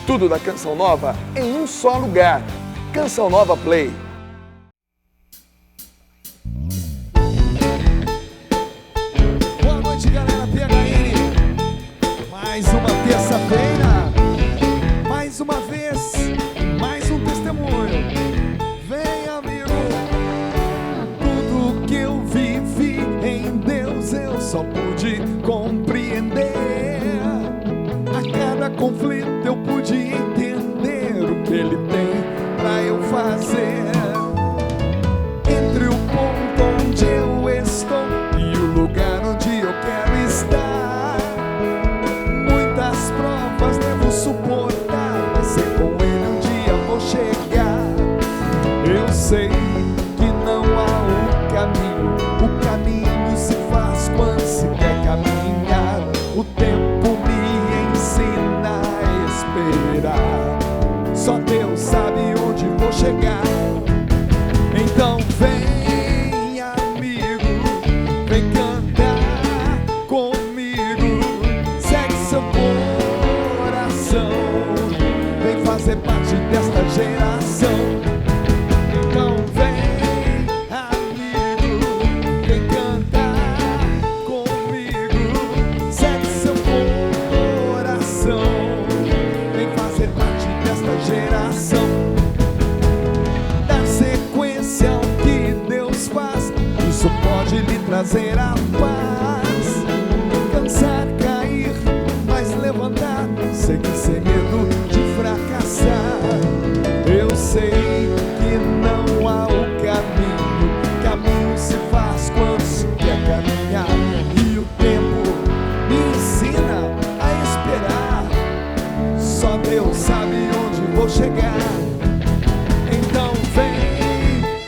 Tudo da Canção Nova em um só lugar. Canção Nova Play. Boa noite, galera PHN. Mais uma terça-feira, mais uma vez, mais um testemunho. Vem, amigo. Tudo que eu vivi em Deus eu só pude compreender. A cada conflito eu pude entender o que Ele tem pra eu fazer. Entre o ponto onde eu estou e o lugar onde eu quero estar, muitas provas devo suportar, mas sei com Ele um dia vou chegar. Eu sei que não há o caminho se faz quando se quer caminhar. O tempo me ensina a esperar, só Deus sabe onde vou chegar. Então vem, amigo, vem cantar comigo, segue seu coração, vem fazer parte desta geração. Então vem, amigo, vem cantar comigo, segue seu coração, vem fazer parte desta geração. Dar sequência ao que Deus faz, isso pode lhe trazer a paz. Cansar, cair, mas levantar, seguir sem medo de fracassar. Eu sei que não há o caminho se faz quando se quer caminhar. E o tempo me ensina a esperar, só Deus sabe onde vou chegar. Então vem,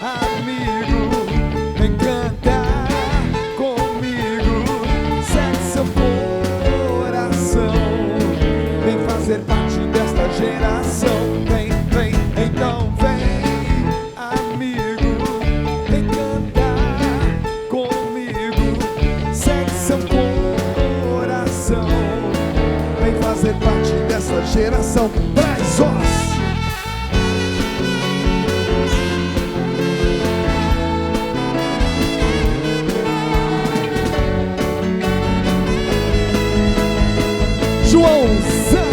amigo, vem cantar comigo, segue seu coração, vem fazer parte desta geração. Vem, vem, então vem, amigo, vem cantar comigo, segue seu coração, vem fazer parte dessa geração. Traz os Joãozão.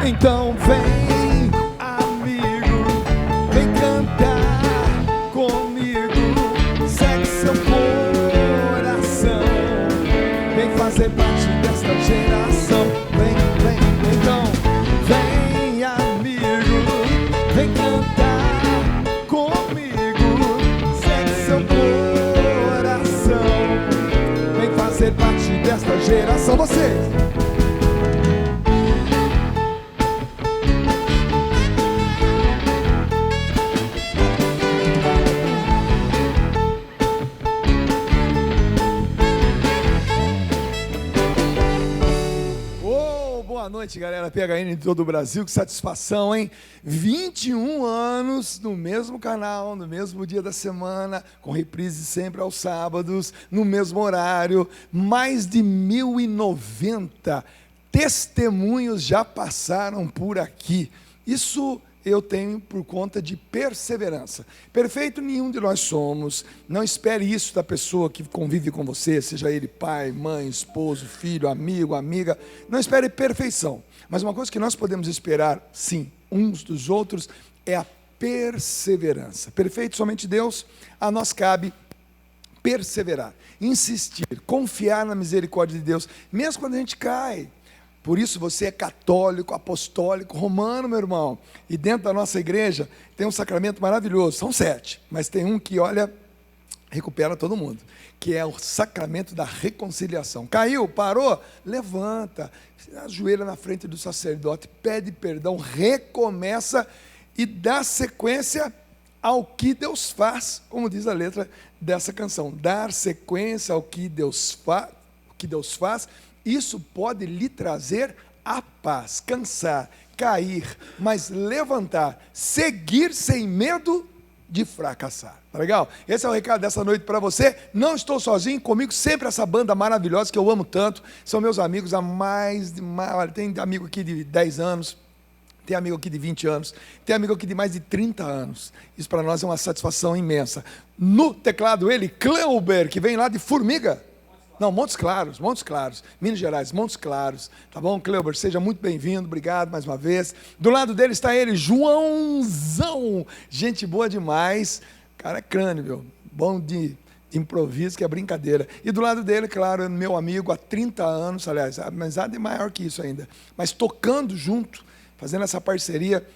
Então vem, amigo, vem cantar comigo, segue seu coração, vem fazer parte desta geração. Vem, vem, então vem, amigo, vem cantar comigo, segue seu coração, vem fazer parte desta geração. Vocês! Boa noite, galera PHN de todo o Brasil, que satisfação, hein? 21 anos no mesmo canal, no mesmo dia da semana, com reprise sempre aos sábados, no mesmo horário, mais de 1090 testemunhos já passaram por aqui. Isso eu tenho por conta de perseverança. Perfeito nenhum de nós somos. Não espere isso da pessoa que convive com você, seja ele pai, mãe, esposo, filho, amigo, amiga. Não espere perfeição. Mas uma coisa que nós podemos esperar, sim, uns dos outros, é a perseverança. Perfeito somente Deus, a nós cabe perseverar, insistir, confiar na misericórdia de Deus, mesmo quando a gente cai. Por isso você é católico, apostólico, romano, meu irmão. E dentro da nossa igreja tem um sacramento maravilhoso. São 7, mas tem um que, olha, recupera todo mundo, que é o sacramento da reconciliação. Caiu, parou, levanta, ajoelha na frente do sacerdote, pede perdão, recomeça e dá sequência ao que Deus faz, como diz a letra dessa canção. Dar sequência ao que Deus faz, isso pode lhe trazer a paz, cansar, cair, mas levantar, seguir sem medo de fracassar. Tá legal? Esse é o recado dessa noite para você. Não estou sozinho, comigo sempre essa banda maravilhosa que eu amo tanto. São meus amigos há olha, tem amigo aqui de 10 anos, tem amigo aqui de 20 anos, tem amigo aqui de mais de 30 anos. Isso para nós é uma satisfação imensa. No teclado ele, Cleuber, que vem lá de Formiga. Não, Montes Claros, Minas Gerais, Montes Claros. Tá bom, Cleuber? Seja muito bem-vindo, obrigado mais uma vez. Do lado dele está ele, Joãozão. Gente boa demais. Cara é crânio, meu. Bom de improviso, que é brincadeira. E do lado dele, claro, meu amigo há 30 anos, aliás, a amizade é maior que isso ainda. Mas tocando junto, fazendo essa parceria,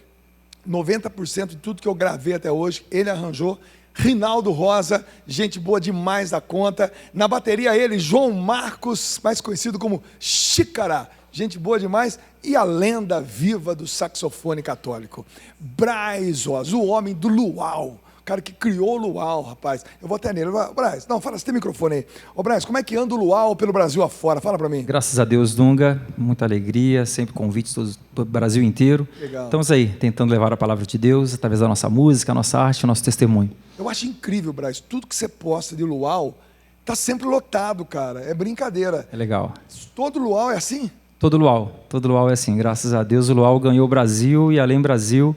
90% de tudo que eu gravei até hoje, ele arranjou. Rinaldo Rosa, gente boa demais da conta. Na bateria ele, João Marcos, mais conhecido como Xícara, gente boa demais. E a lenda viva do saxofone católico, Braz Oz, o homem do luau. O cara que criou o luau, rapaz. Eu vou até nele. Braz, não, fala, você tem microfone aí. Ô Braz, como é que anda o luau pelo Brasil afora? Fala pra mim. Graças a Deus, Dunga, muita alegria, sempre convites do Brasil inteiro. Legal. Estamos aí, tentando levar a palavra de Deus, através da nossa música, a nossa arte, o nosso testemunho. Eu acho incrível, Braz, tudo que você posta de luau, tá sempre lotado, cara. É brincadeira. É legal. Todo luau é assim? Todo luau é assim, graças a Deus, o luau ganhou o Brasil e além Brasil.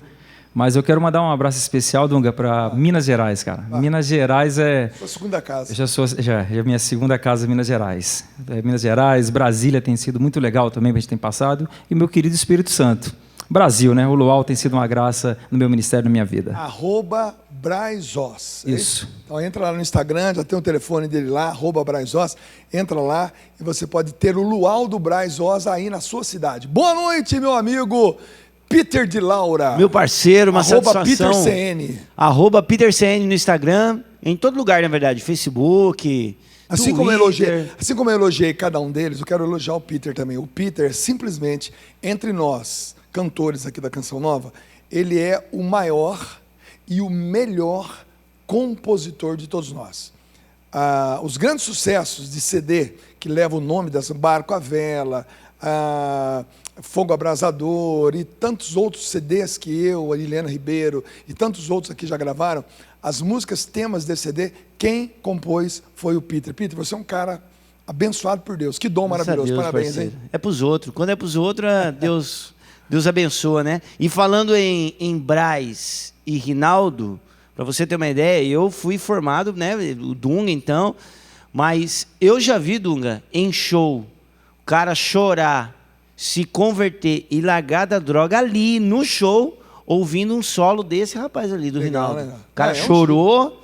Mas eu quero mandar um abraço especial, Dunga, para Minas Gerais, cara. Minas Gerais é... Sua segunda casa. Já é minha segunda casa, Minas Gerais. Minas Gerais, Brasília tem sido muito legal também, a gente tem passado. E meu querido Espírito Santo. Brasil, né? O luau tem sido uma graça no meu ministério, na minha vida. @Brazos. Isso. Então entra lá no Instagram, já tem o telefone dele lá, @Brazos. Entra lá e você pode ter o luau do Brazos aí na sua cidade. Boa noite, meu amigo Peter de Laura. Meu parceiro, uma satisfação. @PeterCN. @PeterCN no Instagram, em todo lugar, na verdade. Facebook, Assim Twitter. como eu elogiei cada um deles, eu quero elogiar o Peter também. O Peter, simplesmente, entre nós, cantores aqui da Canção Nova, ele é o maior e o melhor compositor de todos nós. Os grandes sucessos de CD, que levam o nome dessa, Barco à Vela, Fogo Abrasador e tantos outros CDs que eu, a Helena Ribeiro e tantos outros aqui já gravaram, as músicas temas desse CD, quem compôs foi o Peter. Peter, você é um cara abençoado por Deus. Que dom maravilhoso. Deus, parabéns, parceiro. hein? É pros outros. Quando é pros outros, Deus abençoa, né? E falando em Braz e Rinaldo, para você ter uma ideia, eu fui formado, né? O Dunga, então, mas eu já vi, Dunga, em show, o cara chorar, se converter e largar da droga ali no show, ouvindo um solo desse rapaz ali do Legal, Rinaldo. legal. O cara Um chorou,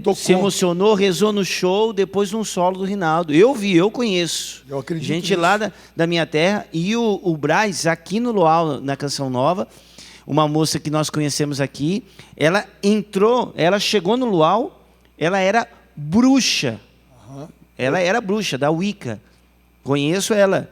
Tocou. se emocionou, rezou no show, depois um solo do Rinaldo. Eu vi, eu conheço. Eu acredito gente nisso. lá da minha terra. E o Braz, aqui no Luau, na Canção Nova, uma moça que nós conhecemos aqui, ela chegou no Luau, ela era bruxa. Ela era bruxa, da Wicca. Conheço ela.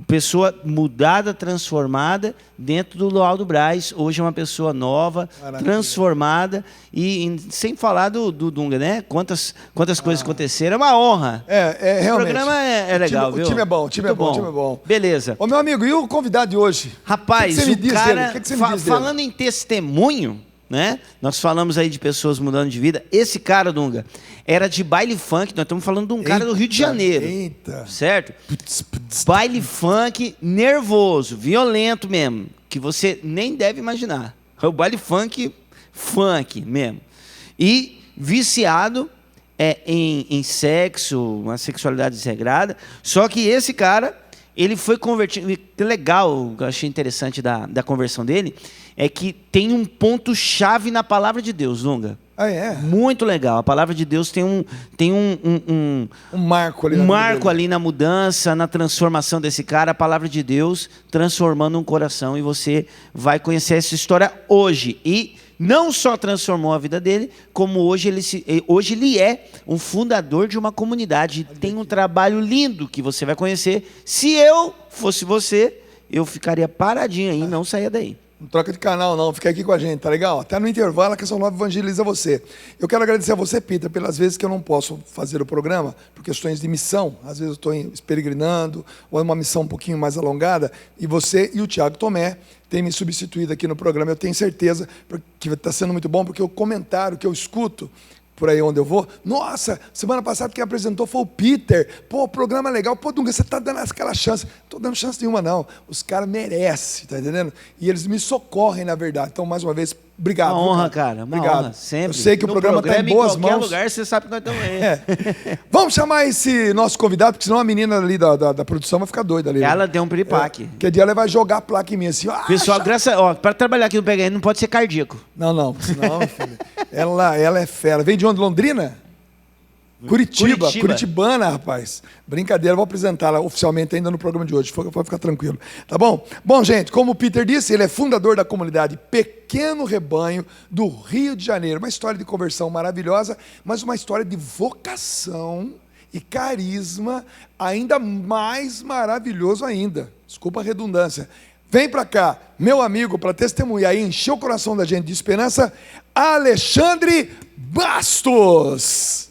Pessoa mudada, transformada dentro do Luau do Braz. Hoje é uma pessoa nova, Maravilha. Transformada e sem falar do Dunga, né? Quantas coisas aconteceram. É uma honra. Realmente. O programa é legal, viu? O time é bom, o time é Muito bom, o time é bom. Beleza. Ô, meu amigo, e o convidado de hoje? Rapaz, o que você me diz cara, dele? O que você me diz dele? falando em testemunho, né? Nós falamos aí de pessoas mudando de vida. Esse cara, Dunga, era de baile funk. Nós estamos falando de um cara do Rio de Janeiro. Eita. Certo? Baile funk nervoso, violento mesmo, que você nem deve imaginar. É o baile funk mesmo. E viciado em sexo, uma sexualidade desregrada. Só que esse cara, ele foi convertido. Que legal, o que eu achei interessante da conversão dele, é que tem um ponto-chave na palavra de Deus, Dunga. Muito legal. A palavra de Deus tem um marco ali. Ali na mudança, na transformação desse cara. A palavra de Deus transformando um coração. E você vai conhecer essa história hoje. E não só transformou a vida dele, como hoje ele é um fundador de uma comunidade. Tem um trabalho lindo que você vai conhecer. Se eu fosse você, eu ficaria paradinho aí e não saía daí. Não troca de canal, não. Fica aqui com a gente, tá legal? Até no intervalo, a Canção Nova evangeliza você. Eu quero agradecer a você, Peter, pelas vezes que eu não posso fazer o programa, por questões de missão. Às vezes eu estou peregrinando, ou é uma missão um pouquinho mais alongada, e você e o Tiago Tomé têm me substituído aqui no programa. Eu tenho certeza que está sendo muito bom, porque o comentário que eu escuto por aí onde eu vou, nossa, semana passada quem apresentou foi o Peter, pô, programa legal, pô, Dunga, você está dando aquela chance. Não estou dando chance nenhuma, não. Os caras merecem, tá entendendo? E eles me socorrem, na verdade. Então, mais uma vez, obrigado. Uma honra, cara. Uma obrigado. honra, sempre. Eu sei que No o programa está em boas qualquer mãos. lugar, você sabe que nós estamos aí. Vamos chamar esse nosso convidado, porque senão a menina ali da produção vai ficar doida ali. Ela deu um piripaque. Que dia ela vai jogar a placa em mim assim. Pessoal, para trabalhar aqui no PHN não pode ser cardíaco. Não, senão, filho. Ela é fera. Vem de onde? Londrina? Curitiba, curitibana, rapaz. Brincadeira, vou apresentá-la oficialmente ainda no programa de hoje, pode ficar tranquilo. Tá bom? Bom, gente, como o Peter disse, ele é fundador da comunidade Pequeno Rebanho do Rio de Janeiro. Uma história de conversão maravilhosa, mas uma história de vocação e carisma ainda mais maravilhoso ainda. Desculpa a redundância. Vem pra cá, meu amigo, para testemunhar e encher o coração da gente de esperança, Alexandre Bastos.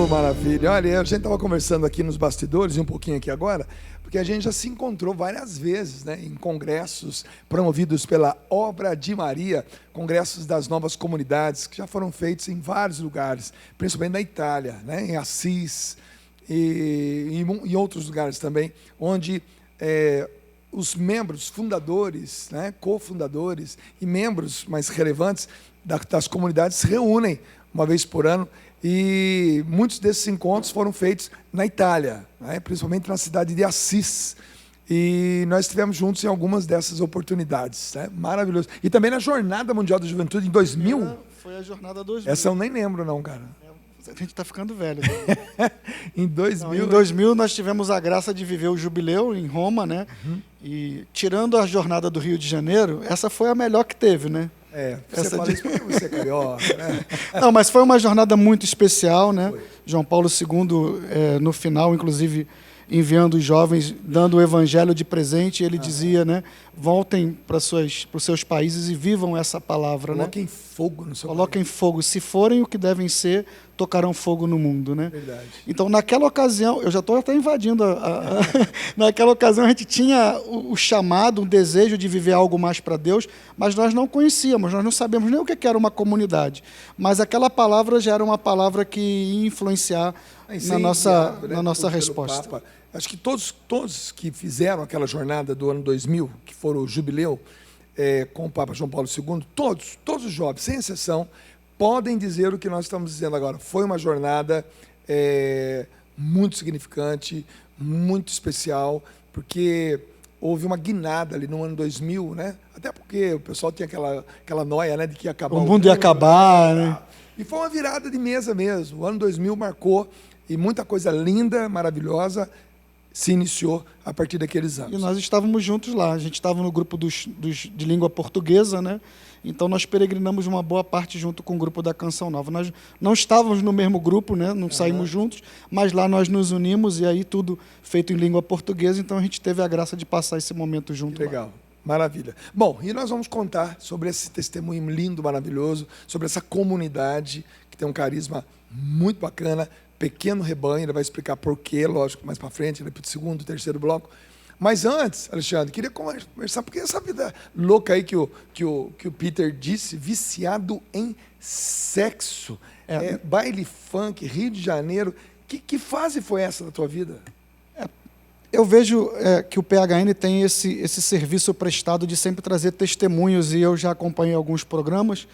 Maravilha. Olha, a gente estava conversando aqui nos bastidores e um pouquinho aqui agora, porque a gente já se encontrou várias vezes, né, em congressos promovidos pela Obra de Maria, congressos das novas comunidades, que já foram feitos em vários lugares, principalmente na Itália, né, em Assis e em outros lugares também, onde os membros fundadores, né, cofundadores e membros mais relevantes das comunidades se reúnem uma vez por ano. E muitos desses encontros foram feitos na Itália, né? Principalmente na cidade de Assis. E nós estivemos juntos em algumas dessas oportunidades. Né? Maravilhoso. E também na Jornada Mundial da Juventude, em 2000. Foi a Jornada 2000. Essa eu nem lembro, não, cara. A gente está ficando velho. Em 2000. Não, em 2000 nós tivemos a graça de viver o jubileu em Roma, né? Uhum. E tirando a Jornada do Rio de Janeiro, essa foi a melhor que teve, né? Você fala isso porque você é carioca, né? Não, mas foi uma jornada muito especial, né? Foi. João Paulo II, no final, inclusive, enviando os jovens, dando o evangelho de presente, ele dizia, né? Voltem para os seus países e vivam essa palavra. Coloquem, né? Fogo no seu Coloquem país. Fogo. Se forem o que devem ser, tocarão fogo no mundo, né? Verdade. Então, naquela ocasião, eu já estou até invadindo naquela ocasião a gente tinha o chamado, o desejo de viver algo mais para Deus, mas nós não conhecíamos, nós não sabíamos nem o que era uma comunidade. Mas aquela palavra já era uma palavra que ia influenciar na nossa resposta. Acho que todos que fizeram aquela jornada do ano 2000, que foram o jubileu com o Papa João Paulo II, todos os jovens, sem exceção, podem dizer o que nós estamos dizendo agora. Foi uma jornada muito significante, muito especial, porque houve uma guinada ali no ano 2000, né? Até porque o pessoal tinha aquela noia, né, de que ia acabar o mundo ia acabar, né? E foi uma virada de mesa mesmo. O ano 2000 marcou e muita coisa linda, maravilhosa se iniciou a partir daqueles anos. E nós estávamos juntos lá. A gente estava no grupo de língua portuguesa, né? Então nós peregrinamos uma boa parte junto com o grupo da Canção Nova. Nós não estávamos no mesmo grupo, né? Não saímos juntos, mas lá nós nos unimos e aí tudo feito em língua portuguesa. Então a gente teve a graça de passar esse momento junto. Legal. Lá. Maravilha. Bom, e nós vamos contar sobre esse testemunho lindo, maravilhoso, sobre essa comunidade que tem um carisma muito bacana, Pequeno Rebanho, ele vai explicar por quê, lógico, mais para frente, para o segundo, terceiro bloco. Mas antes, Alexandre, queria conversar, porque essa vida louca aí que o Peter disse, viciado em sexo, baile funk, Rio de Janeiro, que fase foi essa da tua vida? Eu vejo que o PHN tem esse serviço prestado de sempre trazer testemunhos, e eu já acompanhei alguns programas,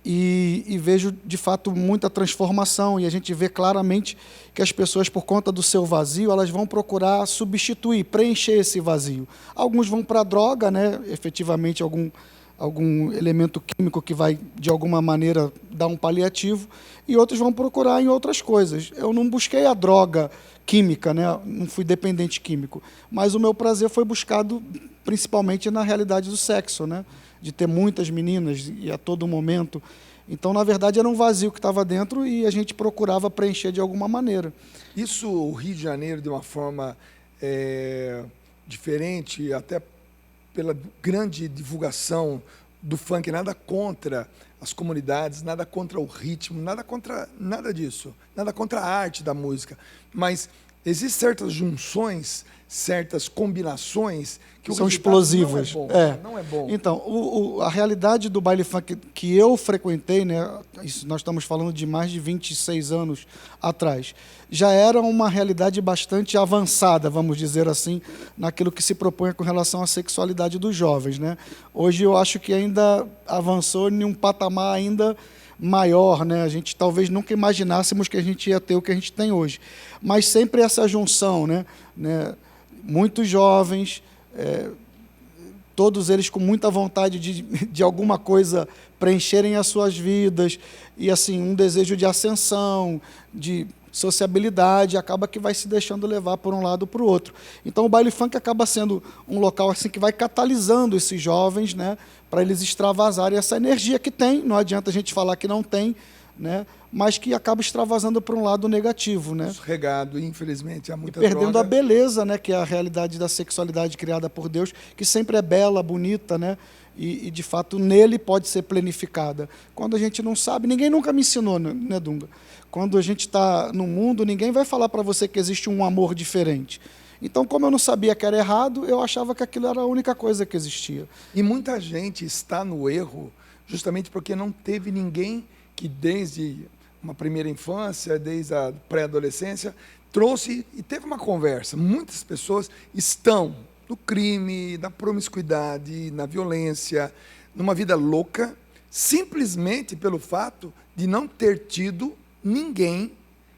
e vejo, de fato, muita transformação, e a gente vê claramente que as pessoas, por conta do seu vazio, elas vão procurar substituir, preencher esse vazio. Alguns vão para a droga, né? Efetivamente, algum elemento químico que vai, de alguma maneira, dar um paliativo, e outros vão procurar em outras coisas. Eu não busquei a droga química, né? Não fui dependente químico, mas o meu prazer foi buscado principalmente na realidade do sexo, né? De ter muitas meninas e a todo momento. Então, na verdade, era um vazio que estava dentro e a gente procurava preencher de alguma maneira. Isso, o Rio de Janeiro, de uma forma diferente, até pela grande divulgação do funk, nada contra as comunidades, nada contra o ritmo, nada contra nada disso, nada contra a arte da música, mas existem certas junções, certas combinações que são explosivas. Não é bom. Então, a realidade do baile funk que eu frequentei, né, isso nós estamos falando de mais de 26 anos atrás, já era uma realidade bastante avançada, vamos dizer assim, naquilo que se propõe com relação à sexualidade dos jovens, né? Hoje eu acho que ainda avançou em um patamar ainda maior, né? A gente talvez nunca imaginássemos que a gente ia ter o que a gente tem hoje. Mas sempre essa junção, né? Muitos jovens, todos eles com muita vontade de alguma coisa preencherem as suas vidas, e assim, um desejo de ascensão, de sociabilidade, acaba que vai se deixando levar por um lado ou para o outro. Então o baile funk acaba sendo um local assim que vai catalisando esses jovens, né, para eles extravasarem essa energia que tem, não adianta a gente falar que não tem, né, mas que acaba extravasando para um lado negativo, né? Regado, infelizmente, há muita perdendo droga. a beleza, né, que é a realidade da sexualidade criada por Deus, que sempre é bela, bonita, né? E de fato nele pode ser planificada. Quando a gente não sabe, ninguém nunca me ensinou, né, Dunga? Quando a gente está no mundo, ninguém vai falar para você que existe um amor diferente. Então, como eu não sabia que era errado, eu achava que aquilo era a única coisa que existia. E muita gente está no erro justamente porque não teve ninguém que desde uma primeira infância, desde a pré-adolescência, trouxe e teve uma conversa. Muitas pessoas estão no crime, na promiscuidade, na violência, numa vida louca, simplesmente pelo fato de não ter tido ninguém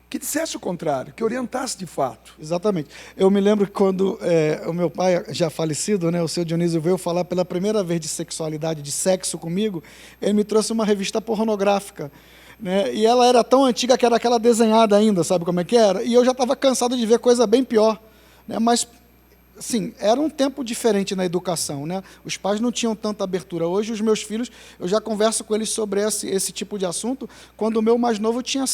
que dissesse o contrário, que orientasse de fato. Exatamente. Eu me lembro que quando o meu pai, já falecido, né, o seu Dionísio, veio falar pela primeira vez de sexualidade, de sexo comigo, ele me trouxe uma revista pornográfica, né, e ela era tão antiga que era aquela desenhada ainda, sabe como é que era? E eu já estava cansado de ver coisa bem pior, né, mas sim, era um tempo diferente na educação, né? Os pais não tinham tanta abertura. Hoje, os meus filhos, eu já converso com eles sobre esse tipo de assunto, quando o meu mais novo tinha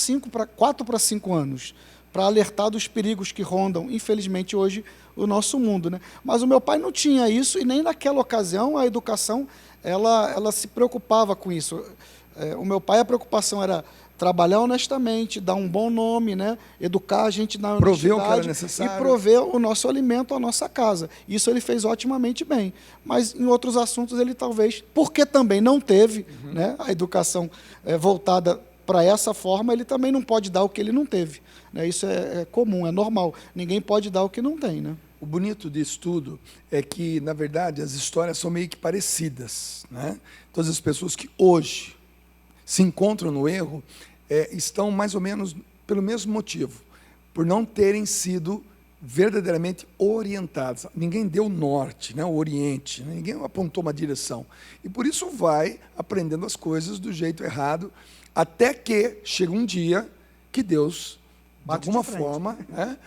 4 para 5 anos, para alertar dos perigos que rondam, infelizmente, hoje, o nosso mundo, né? Mas o meu pai não tinha isso, e nem naquela ocasião a educação ela se preocupava com isso. O meu pai, a preocupação era trabalhar honestamente, dar um bom nome, né? Educar a gente na prover o que era honestidade necessário. E prover o nosso alimento, a nossa casa. Isso ele fez otimamente bem. Mas em outros assuntos ele talvez, porque também não teve, né, a educação voltada para essa forma, ele também não pode dar o que ele não teve, né? Isso é comum, é normal. Ninguém pode dar o que não tem, né? O bonito disso tudo é que, na verdade, as histórias são meio que parecidas, né? Todas as pessoas que hoje se encontram no erro estão mais ou menos pelo mesmo motivo, por não terem sido verdadeiramente orientados. Ninguém deu norte, né, o oriente, né? Ninguém apontou uma direção. E por isso vai aprendendo as coisas do jeito errado, até que chega um dia que Deus, de alguma forma, né,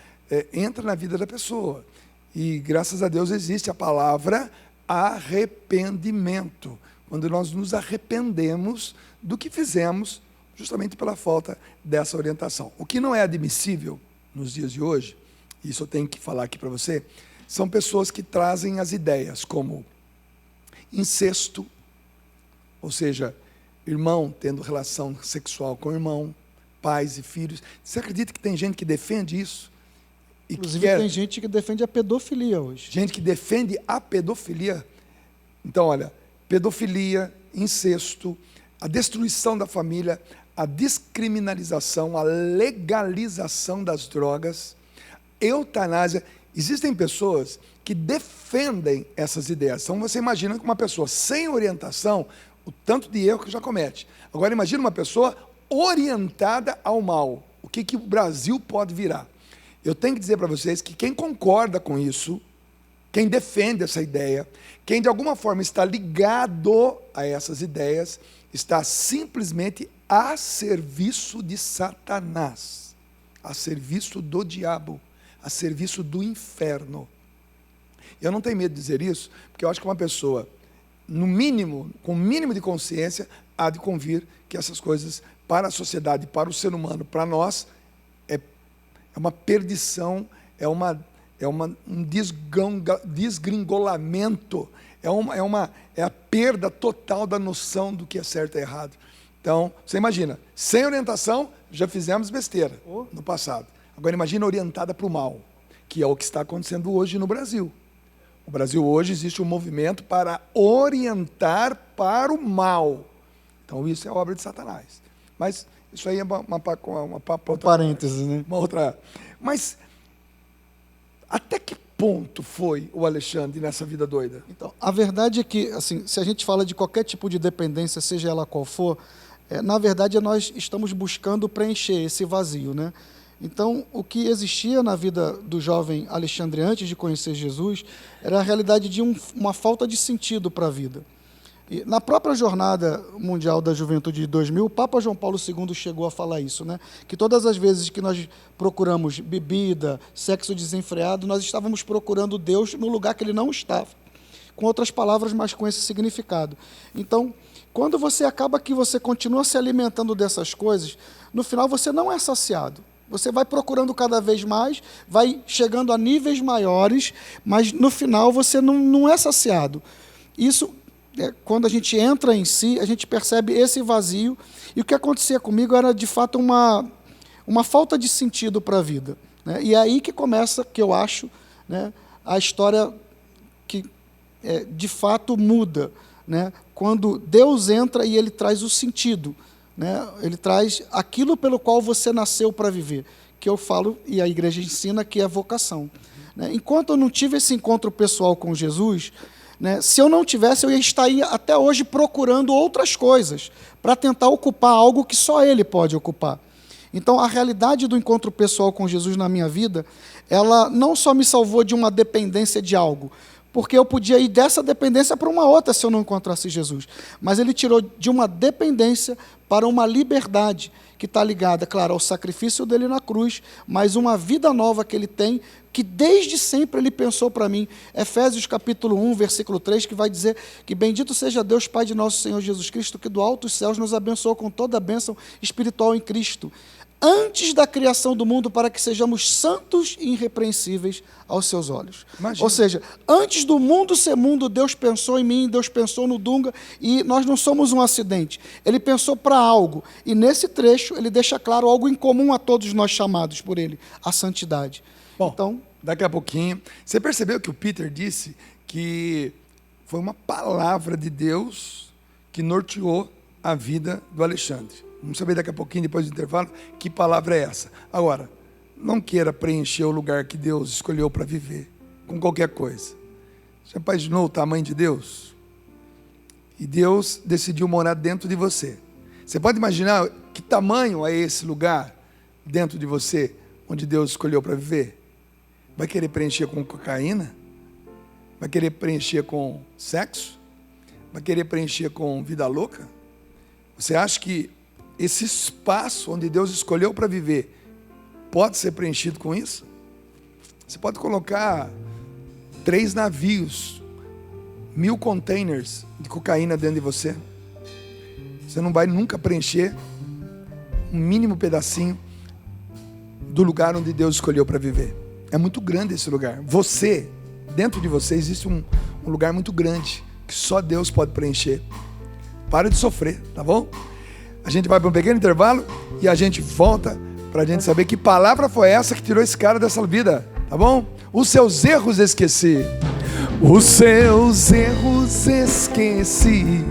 entra na vida da pessoa. E graças a Deus existe a palavra arrependimento, quando nós nos arrependemos do que fizemos, justamente pela falta dessa orientação. O que não é admissível nos dias de hoje, isso eu tenho que falar aqui para você, são pessoas que trazem as ideias como incesto, ou seja, irmão tendo relação sexual com irmão, pais e filhos. Você acredita que tem gente que defende isso? Inclusive tem gente que defende a pedofilia hoje. Gente que defende a pedofilia. Então, olha, pedofilia, incesto, a destruição da família, a descriminalização, a legalização das drogas, eutanásia. Existem pessoas que defendem essas ideias. Então você imagina que uma pessoa sem orientação, o tanto de erro que já comete. Agora imagina uma pessoa orientada ao mal. O que o Brasil pode virar? Eu tenho que dizer para vocês que quem concorda com isso, quem defende essa ideia, quem de alguma forma está ligado a essas ideias, está simplesmente a serviço de Satanás, a serviço do diabo, a serviço do inferno. Eu não tenho medo de dizer isso, porque eu acho que uma pessoa, no mínimo, com o mínimo de consciência, há de convir que essas coisas, para a sociedade, para o ser humano, para nós, é uma perdição, é um desgringolamento, é a perda total da noção do que é certo e errado. Então, você imagina, sem orientação, já fizemos besteira no passado. Agora imagina orientada para o mal, que é o que está acontecendo hoje no Brasil. No Brasil hoje existe um movimento para orientar para o mal. Então isso é obra de Satanás. Mas isso aí é Um parênteses, né? uma outra. Mas até que ponto foi o Alexandre nessa vida doida? Então, a verdade é que, assim, se a gente fala de qualquer tipo de dependência, seja ela qual for, na verdade nós estamos buscando preencher esse vazio, né? Então, o que existia na vida do jovem Alexandre antes de conhecer Jesus era a realidade de uma falta de sentido para a vida. E na própria Jornada Mundial da Juventude de 2000, o Papa João Paulo II chegou a falar isso, né? Que todas as vezes que nós procuramos bebida, sexo desenfreado, nós estávamos procurando Deus no lugar que Ele não estava. Com outras palavras, mas com esse significado. Então, quando você acaba que você continua se alimentando dessas coisas, no final você não é saciado. Você vai procurando cada vez mais, vai chegando a níveis maiores, mas no final você não é saciado. Isso, quando a gente entra em si, a gente percebe esse vazio. E o que acontecia comigo era, de fato, uma falta de sentido para a vida, né? E é aí que começa, que eu acho, né, a história que, de fato, muda, né? Quando Deus entra e Ele traz o sentido, né? Ele traz aquilo pelo qual você nasceu para viver, que eu falo, e a igreja ensina, que é vocação, né? Enquanto eu não tive esse encontro pessoal com Jesus, né, se eu não tivesse, eu ia estar aí até hoje procurando outras coisas para tentar ocupar algo que só Ele pode ocupar. Então, a realidade do encontro pessoal com Jesus na minha vida, ela não só me salvou de uma dependência de algo, porque eu podia ir dessa dependência para uma outra se eu não encontrasse Jesus. Mas Ele tirou de uma dependência para uma liberdade, que está ligada, claro, ao sacrifício dele na cruz, mas uma vida nova que Ele tem, que desde sempre Ele pensou para mim. Efésios capítulo 1, versículo 3, que vai dizer que bendito seja Deus, Pai de nosso Senhor Jesus Cristo, que do alto dos céus nos abençoou com toda a bênção espiritual em Cristo, antes da criação do mundo, para que sejamos santos e irrepreensíveis aos seus olhos. Imagina. Ou seja, antes do mundo ser mundo, Deus pensou em mim, Deus pensou no Dunga, e nós não somos um acidente. Ele pensou para algo, e nesse trecho ele deixa claro algo em comum a todos nós chamados por Ele, a santidade. Bom, então, daqui a pouquinho, você percebeu que o Peter disse que foi uma palavra de Deus que norteou a vida do Alexandre. Vamos saber daqui a pouquinho, depois do intervalo, que palavra é essa. Agora, não queira preencher o lugar que Deus escolheu para viver com qualquer coisa. Você imaginou o tamanho de Deus? E Deus decidiu morar dentro de você. Você pode imaginar que tamanho é esse lugar dentro de você, onde Deus escolheu para viver? Vai querer preencher com cocaína? Vai querer preencher com sexo? Vai querer preencher com vida louca? Você acha que esse espaço onde Deus escolheu para viver pode ser preenchido com isso? Você pode colocar 3 navios, 1000 containers de cocaína dentro de você. Você não vai nunca preencher um mínimo pedacinho do lugar onde Deus escolheu para viver. É muito grande esse lugar. Você, dentro de você, existe um lugar muito grande que só Deus pode preencher. Para de sofrer, tá bom? A gente vai para um pequeno intervalo e a gente volta para a gente saber que palavra foi essa que tirou esse cara dessa vida, tá bom? Os seus erros esqueci. Os seus erros esqueci,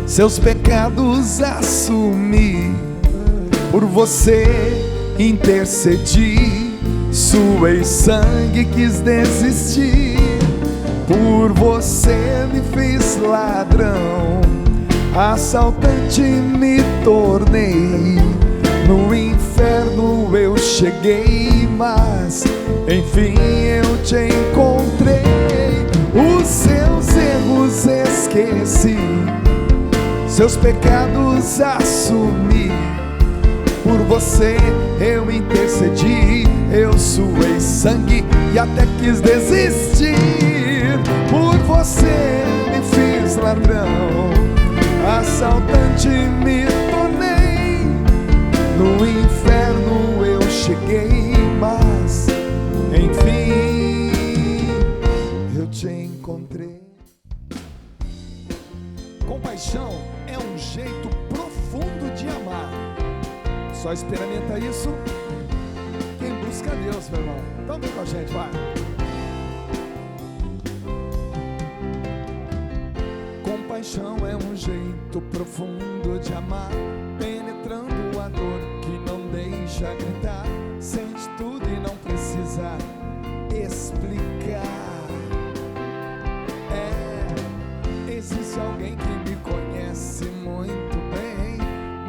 seus pecados assumi, por você intercedi, suei sangue, quis desistir, por você me fiz ladrão, assaltante me tornei, no inferno eu cheguei, mas enfim eu te encontrei. Os seus erros esqueci, seus pecados quis assumir. Por você eu intercedi, eu suei sangue e até quis desistir. Por você me fiz ladrão, assaltante me tornei. No inferno eu cheguei, mas enfim eu te encontrei. Compaixão é um jeito profundo de amar. Só experimenta isso quem busca Deus, meu irmão. Então vem com a gente, vai. Compaixão é um jeito profundo de amar, penetrando a dor que não deixa gritar. Sente tudo e não precisa explicar. Existe alguém que me conhece muito bem,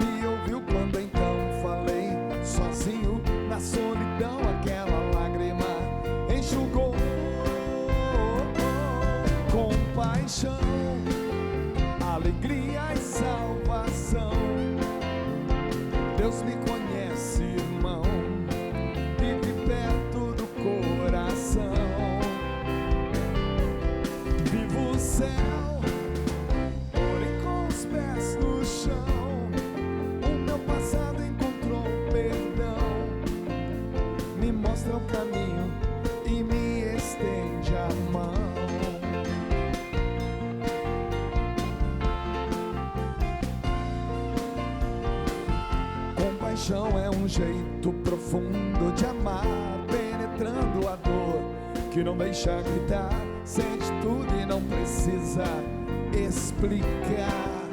me ouviu quando então falei sozinho. Na solidão aquela lágrima enxugou. Compaixão, alegria e salvação. Deus me conhece, irmão, vive perto do coração. Vivo o céu, porém com os pés no chão. O meu passado encontrou perdão, me mostra o caminho e me estende a mão. Compaixão é um jeito profundo de amar, penetrando a dor que não deixa gritar. Sente tudo e não precisa explicar.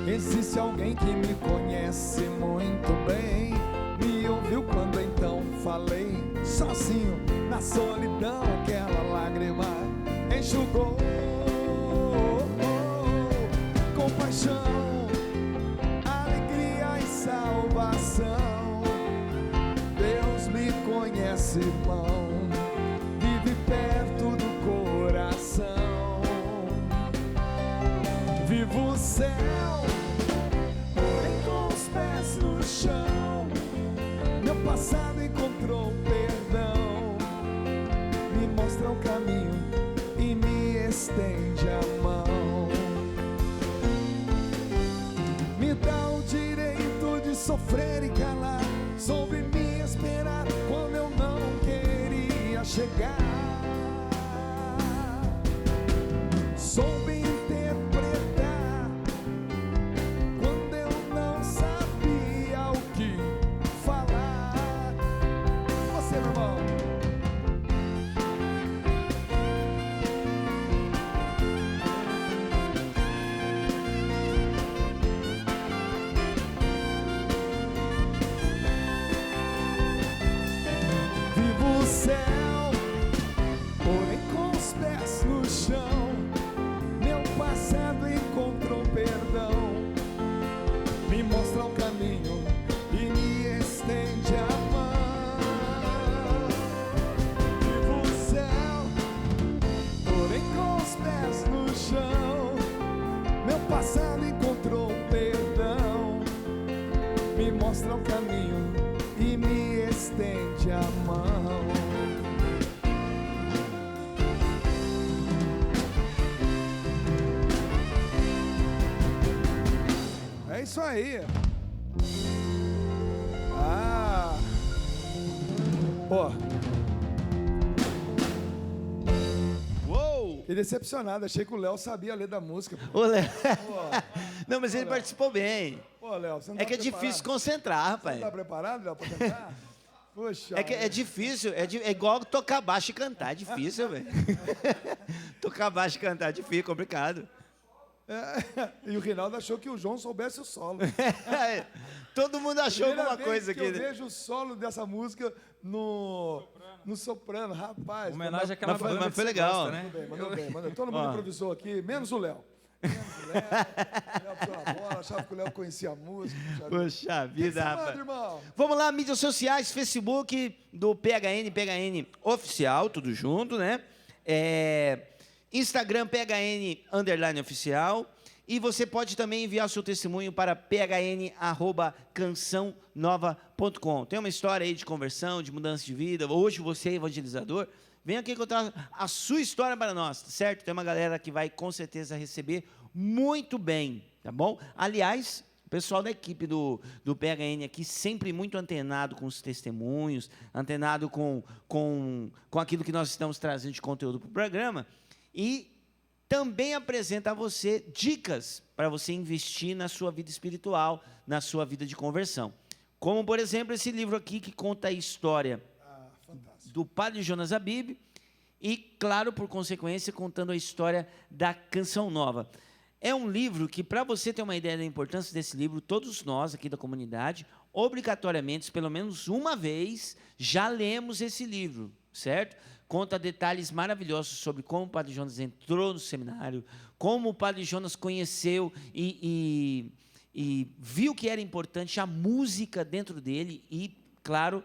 Existe alguém que me conhece muito bem, me ouviu quando então falei sozinho. Na solidão aquela lágrima enxugou. Compaixão, alegria e salvação. Deus me conhece, irmão, vive perto do coração. Vivo o céu, porém com os pés no chão. Meu passado encontrou perdão, me mostra o caminho e me estende a mão. Me dá o direito de sofrer e calar, soube me esperar quando eu não queria chegar. Soube interpretar quando eu não sabia o que falar. Você, meu irmão. Vivo o céu, porém com os pés no chão. Meu passado encontrou perdão, me mostra o caminho e me estende a mão. Vivo o céu, porém com os pés no chão. Meu passado encontrou perdão, me mostra o caminho e me estende a mão. É isso aí. Pô. Uou! Fiquei decepcionado, achei que o Léo sabia a letra da música. Ô, Léo. Pô, Não, mas ele Léo. participou bem. Pô, Léo, você não É tá que é preparado? difícil concentrar, rapaz. Você tá preparado, Léo, pra cantar? Poxa. É que é difícil, é igual tocar baixo e cantar, é difícil, velho. Tocar baixo e cantar é difícil, complicado. E o Rinaldo achou que o João soubesse o solo. Todo mundo achou Primeira alguma vez coisa que aqui. eu né? vejo o solo dessa música no soprano, rapaz. Homenagem àquela Mas foi banda que foi você legal. gosta, né? Mandou bem. Todo mundo Ó. improvisou aqui, menos o Léo. O Léo pisou na bola, achava que o Léo conhecia a música. Poxa vida, Manda, rapaz. irmão. Vamos lá, mídias sociais, Facebook do PHN Oficial, tudo junto, né? Instagram PHN _oficial E você pode também enviar o seu testemunho para phn@cançãonova.com. Tem uma história aí de conversão, de mudança de vida. Hoje você é evangelizador. Vem aqui contar a sua história para nós, tá certo? Tem uma galera que vai com certeza receber muito bem, tá bom? Aliás, o pessoal da equipe do PHN aqui sempre muito antenado com os testemunhos, antenado com aquilo que nós estamos trazendo de conteúdo para o programa. E também apresenta a você dicas para você investir na sua vida espiritual, na sua vida de conversão. Como, por exemplo, esse livro aqui que conta a história do Padre Jonas Abib e, claro, por consequência, contando a história da Canção Nova. É um livro que, para você ter uma ideia da importância desse livro, todos nós aqui da comunidade, obrigatoriamente, pelo menos uma vez, já lemos esse livro, certo? Conta detalhes maravilhosos sobre como o Padre Jonas entrou no seminário, como o Padre Jonas conheceu e viu que era importante a música dentro dele e, claro,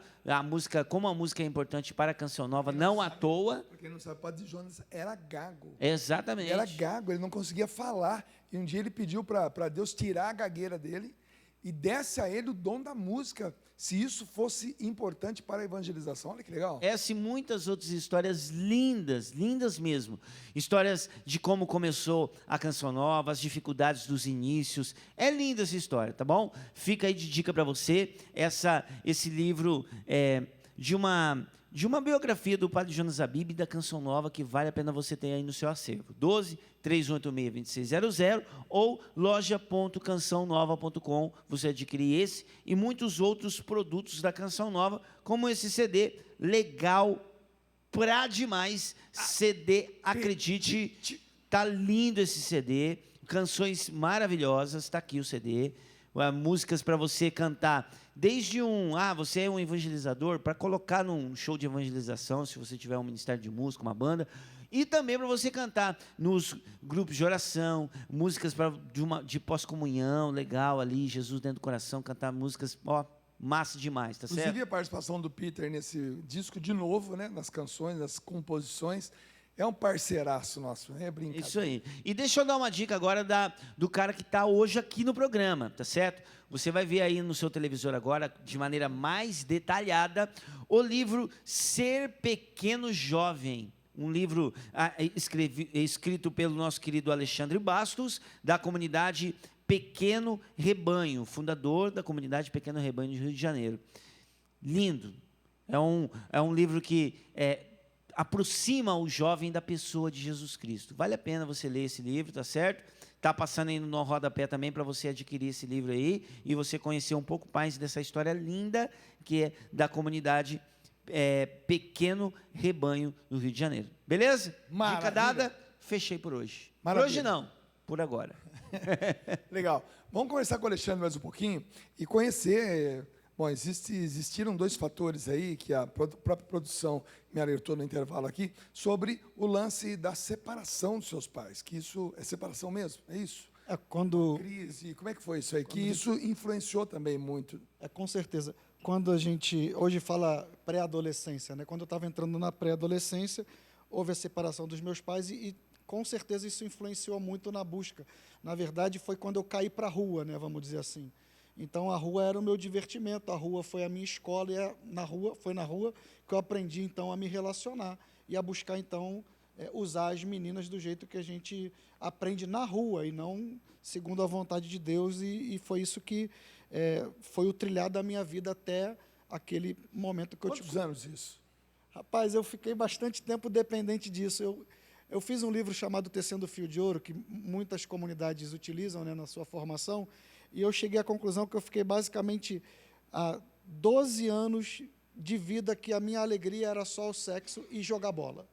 como a música é importante para a Canção Nova, não à toa. Pra quem não sabe, o Padre Jonas era gago. Exatamente. Ele era gago, ele não conseguia falar. E um dia ele pediu para Deus tirar a gagueira dele e desse a ele o dom da música, se isso fosse importante para a evangelização. Olha que legal. Essa e muitas outras histórias lindas, lindas mesmo. Histórias de como começou a Canção Nova, as dificuldades dos inícios. É linda essa história, tá bom? Fica aí de dica para você. Esse livro de uma biografia do Padre Jonas Abib e da Canção Nova, que vale a pena você ter aí no seu acervo. 12-3186-2600 ou loja.cançãonova.com. Você adquire esse e muitos outros produtos da Canção Nova, como esse CD legal pra demais. CD, acredite, tá lindo esse CD. Canções maravilhosas, tá aqui o CD. Músicas para você cantar, desde você é um evangelizador, para colocar num show de evangelização, se você tiver um ministério de música, uma banda, e também para você cantar nos grupos de oração, músicas de pós-comunhão, legal ali, Jesus dentro do coração, cantar músicas, massa demais, tá certo? Inclusive a participação do Peter nesse disco de novo, né, nas canções, nas composições. É um parceiraço nosso, é brincadeira. Isso aí. E deixa eu dar uma dica agora do cara que está hoje aqui no programa, tá certo? Você vai ver aí no seu televisor agora, de maneira mais detalhada, o livro Ser Pequeno Jovem. Um livro escrito pelo nosso querido Alexandre Bastos, da comunidade Pequeno Rebanho, fundador da comunidade Pequeno Rebanho de Rio de Janeiro. Lindo. É um livro que aproxima o jovem da pessoa de Jesus Cristo. Vale a pena você ler esse livro, tá certo? Tá passando aí no rodapé também para você adquirir esse livro aí e você conhecer um pouco mais dessa história linda que é da comunidade Pequeno Rebanho do Rio de Janeiro. Beleza? Maravilha. Dica dada, fechei por hoje. Maravilha. Por hoje não, por agora. Legal. Vamos conversar com o Alexandre mais um pouquinho e conhecer. Bom, existiram dois fatores aí que a própria produção me alertou no intervalo aqui sobre o lance da separação dos seus pais, que isso é separação mesmo, é isso? Quando Crise, como é que foi isso aí? Que isso influenciou também muito. com certeza. Quando a gente hoje fala pré-adolescência, né? Quando eu estava entrando na pré-adolescência, houve a separação dos meus pais e com certeza isso influenciou muito na busca. Na verdade, foi quando eu caí para a rua, né? Vamos dizer assim. Então a rua era o meu divertimento, a rua foi a minha escola e foi na rua que eu aprendi então a me relacionar e a buscar então usar as meninas do jeito que a gente aprende na rua e não segundo a vontade de Deus e foi isso que foi o trilhar da minha vida até aquele momento que Quantos anos isso? Rapaz, eu fiquei bastante tempo dependente disso. Eu fiz um livro chamado Tecendo Fio de Ouro, que muitas comunidades utilizam, né, na sua formação, e eu cheguei à conclusão que eu fiquei basicamente há 12 anos de vida que a minha alegria era só o sexo e jogar bola.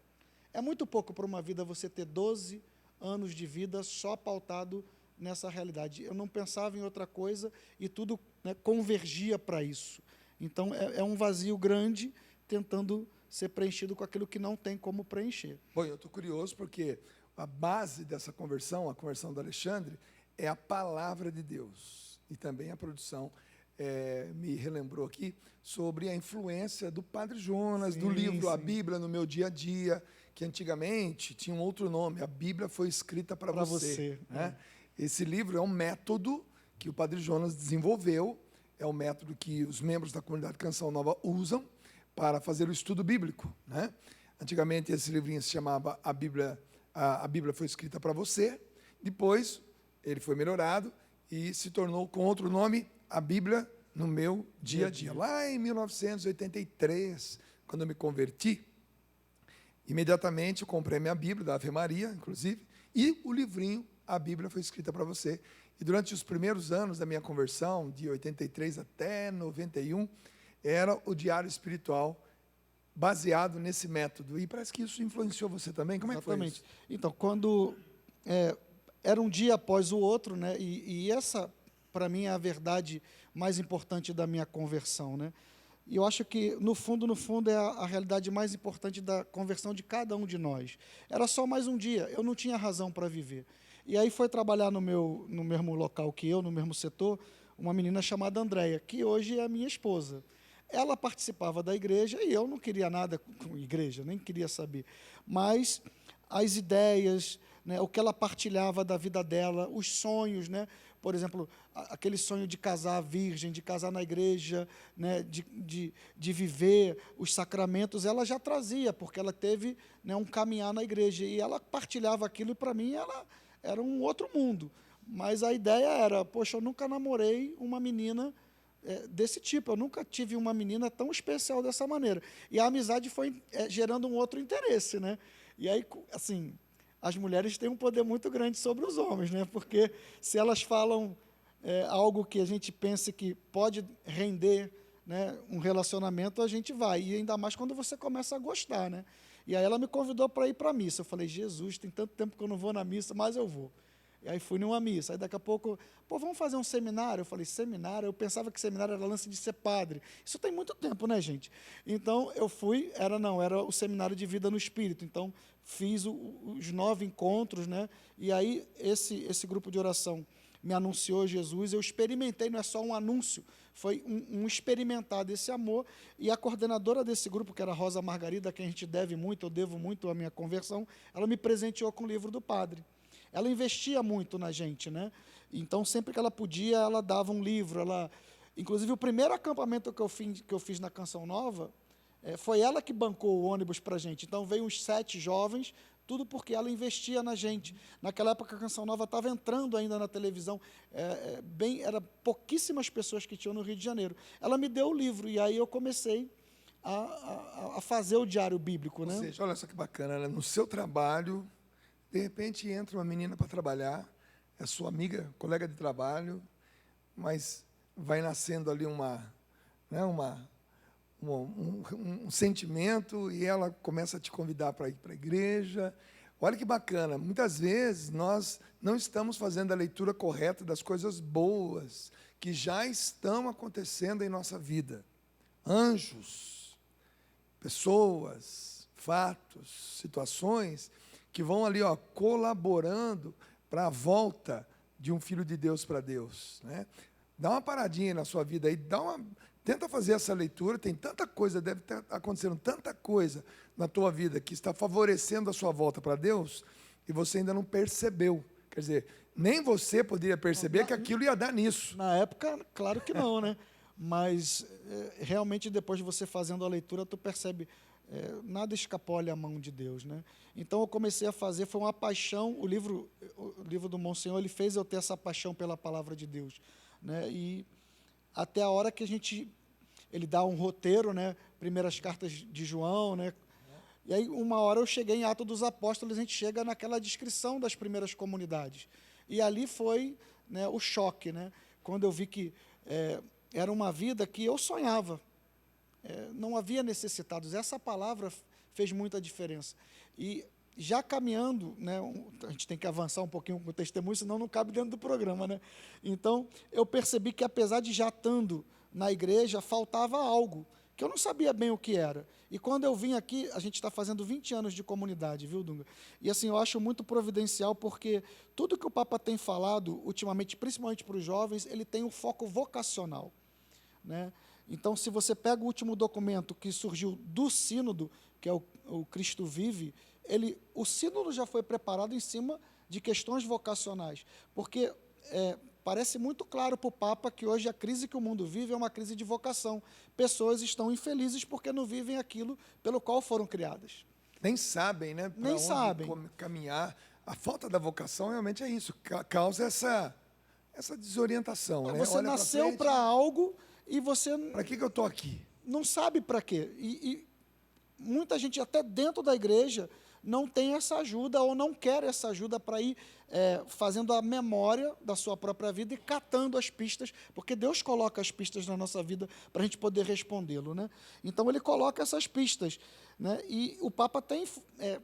É muito pouco para uma vida você ter 12 anos de vida só pautado nessa realidade. Eu não pensava em outra coisa e tudo, né, convergia para isso. Então, é um vazio grande tentando ser preenchido com aquilo que não tem como preencher. Bom, eu estou curioso porque a base dessa conversão, a conversão do Alexandre, é a palavra de Deus. E também a produção me relembrou aqui sobre a influência do Padre Jonas, do livro A Bíblia no Meu Dia a Dia, que antigamente tinha um outro nome, a Bíblia foi escrita para você. Né? Esse livro é um método que o Padre Jonas desenvolveu, é um método que os membros da comunidade Canção Nova usam para fazer o estudo bíblico, né? Antigamente esse livrinho se chamava A Bíblia Foi Escrita para Você. Depois ele foi melhorado e se tornou com outro nome, A Bíblia no Meu Dia a Dia. Lá em 1983, quando eu me converti, imediatamente eu comprei minha Bíblia, da Ave Maria, inclusive, e o livrinho A Bíblia Foi Escrita para Você. E durante os primeiros anos da minha conversão, de 83 até 91, era o diário espiritual baseado nesse método. E parece que isso influenciou você também. Como é que foi isso? Então, quando era um dia após o outro, né? E essa, para mim, é a verdade mais importante da minha conversão, né? E eu acho que, no fundo, é a realidade mais importante da conversão de cada um de nós. Era só mais um dia, eu não tinha razão para viver. E aí foi trabalhar no mesmo local que eu, no mesmo setor, uma menina chamada Andréia, que hoje é a minha esposa. Ela participava da igreja e eu não queria nada com igreja, nem queria saber. Mas as ideias, né, o que ela partilhava da vida dela, os sonhos, né, por exemplo, aquele sonho de casar virgem, de casar na igreja, né, de viver os sacramentos, ela já trazia, porque ela teve, né, um caminhar na igreja. E ela partilhava aquilo e, para mim, ela era um outro mundo. Mas a ideia era, poxa, eu nunca namorei uma menina desse tipo, eu nunca tive uma menina tão especial dessa maneira. E a amizade foi gerando um outro interesse, né? E aí, assim, as mulheres têm um poder muito grande sobre os homens, né? Porque se elas falam algo que a gente pense que pode render, né, um relacionamento, a gente vai. E ainda mais quando você começa a gostar, né? E aí ela me convidou para ir para a missa. Eu falei, Jesus, tem tanto tempo que eu não vou na missa, mas eu vou. E aí fui numa missa. Aí daqui a pouco, vamos fazer um seminário? Eu falei, seminário? Eu pensava que seminário era lance de ser padre. Isso tem muito tempo, né, gente? Então eu fui, era o seminário de vida no Espírito. Então fiz os 9 encontros, né? E aí esse grupo de oração me anunciou Jesus, eu experimentei, não é só um anúncio, foi um experimentar desse amor. E a coordenadora desse grupo, que era a Rosa Margarida, a quem a gente deve muito, eu devo muito a minha conversão, ela me presenteou com o livro do padre. Ela investia muito na gente, né? Então, sempre que ela podia, ela dava um livro. Inclusive, o primeiro acampamento que eu fiz na Canção Nova, foi ela que bancou o ônibus para a gente. Então, veio uns 7 jovens, tudo porque ela investia na gente. Naquela época, a Canção Nova estava entrando ainda na televisão. Era pouquíssimas pessoas que tinham no Rio de Janeiro. Ela me deu o livro, e aí eu comecei a fazer o diário bíblico, né? Ou seja, olha só que bacana, né? No seu trabalho, de repente entra uma menina para trabalhar, é sua amiga, colega de trabalho, mas vai nascendo ali um sentimento, e ela começa a te convidar para ir para a igreja. Olha que bacana, muitas vezes nós não estamos fazendo a leitura correta das coisas boas que já estão acontecendo em nossa vida. Anjos, pessoas, fatos, situações que vão ali, colaborando para a volta de um filho de Deus para Deus, né? Dá uma paradinha na sua vida aí, tenta fazer essa leitura. Tem tanta coisa, deve estar acontecendo tanta coisa na tua vida que está favorecendo a sua volta para Deus, e você ainda não percebeu. Quer dizer, nem você poderia perceber que aquilo ia dar nisso. Na época, claro que não, né? Mas realmente, depois de você fazendo a leitura, tu percebe, nada escapole à mão de Deus, né? Então eu comecei a fazer, foi uma paixão. O livro do Monsenhor, ele fez eu ter essa paixão pela palavra de Deus, né? E até a hora que ele dá um roteiro, né? Primeiras cartas de João, né? E aí, uma hora eu cheguei em Atos dos Apóstolos, a gente chega naquela descrição das primeiras comunidades. E ali foi, né, o choque, né? Quando eu vi que era uma vida que eu sonhava. Não havia necessitados. Essa palavra fez muita diferença. E já caminhando, né, a gente tem que avançar um pouquinho com o testemunho, senão não cabe dentro do programa, né? Então, eu percebi que, apesar de já estando na igreja, faltava algo que eu não sabia bem o que era. E quando eu vim aqui, a gente está fazendo 20 anos de comunidade, viu, Dunga? E assim, eu acho muito providencial, porque tudo que o Papa tem falado, ultimamente, principalmente para os jovens, ele tem um foco vocacional, né? Então, se você pega o último documento que surgiu do sínodo, que é o Cristo Vive, o sínodo já foi preparado em cima de questões vocacionais, porque parece muito claro para o Papa que hoje a crise que o mundo vive é uma crise de vocação. Pessoas estão infelizes porque não vivem aquilo pelo qual foram criadas. Nem sabem, né? Pra Nem onde sabem. caminhar. A falta da vocação realmente é isso. Causa essa desorientação, né? Você Olha pra nasceu frente, para algo e você Para que eu tô aqui? não sabe para quê. E muita gente, até dentro da igreja, não tem essa ajuda ou não quer essa ajuda para ir fazendo a memória da sua própria vida e catando as pistas, porque Deus coloca as pistas na nossa vida para a gente poder respondê-lo, né? Então ele coloca essas pistas, né? E o Papa tem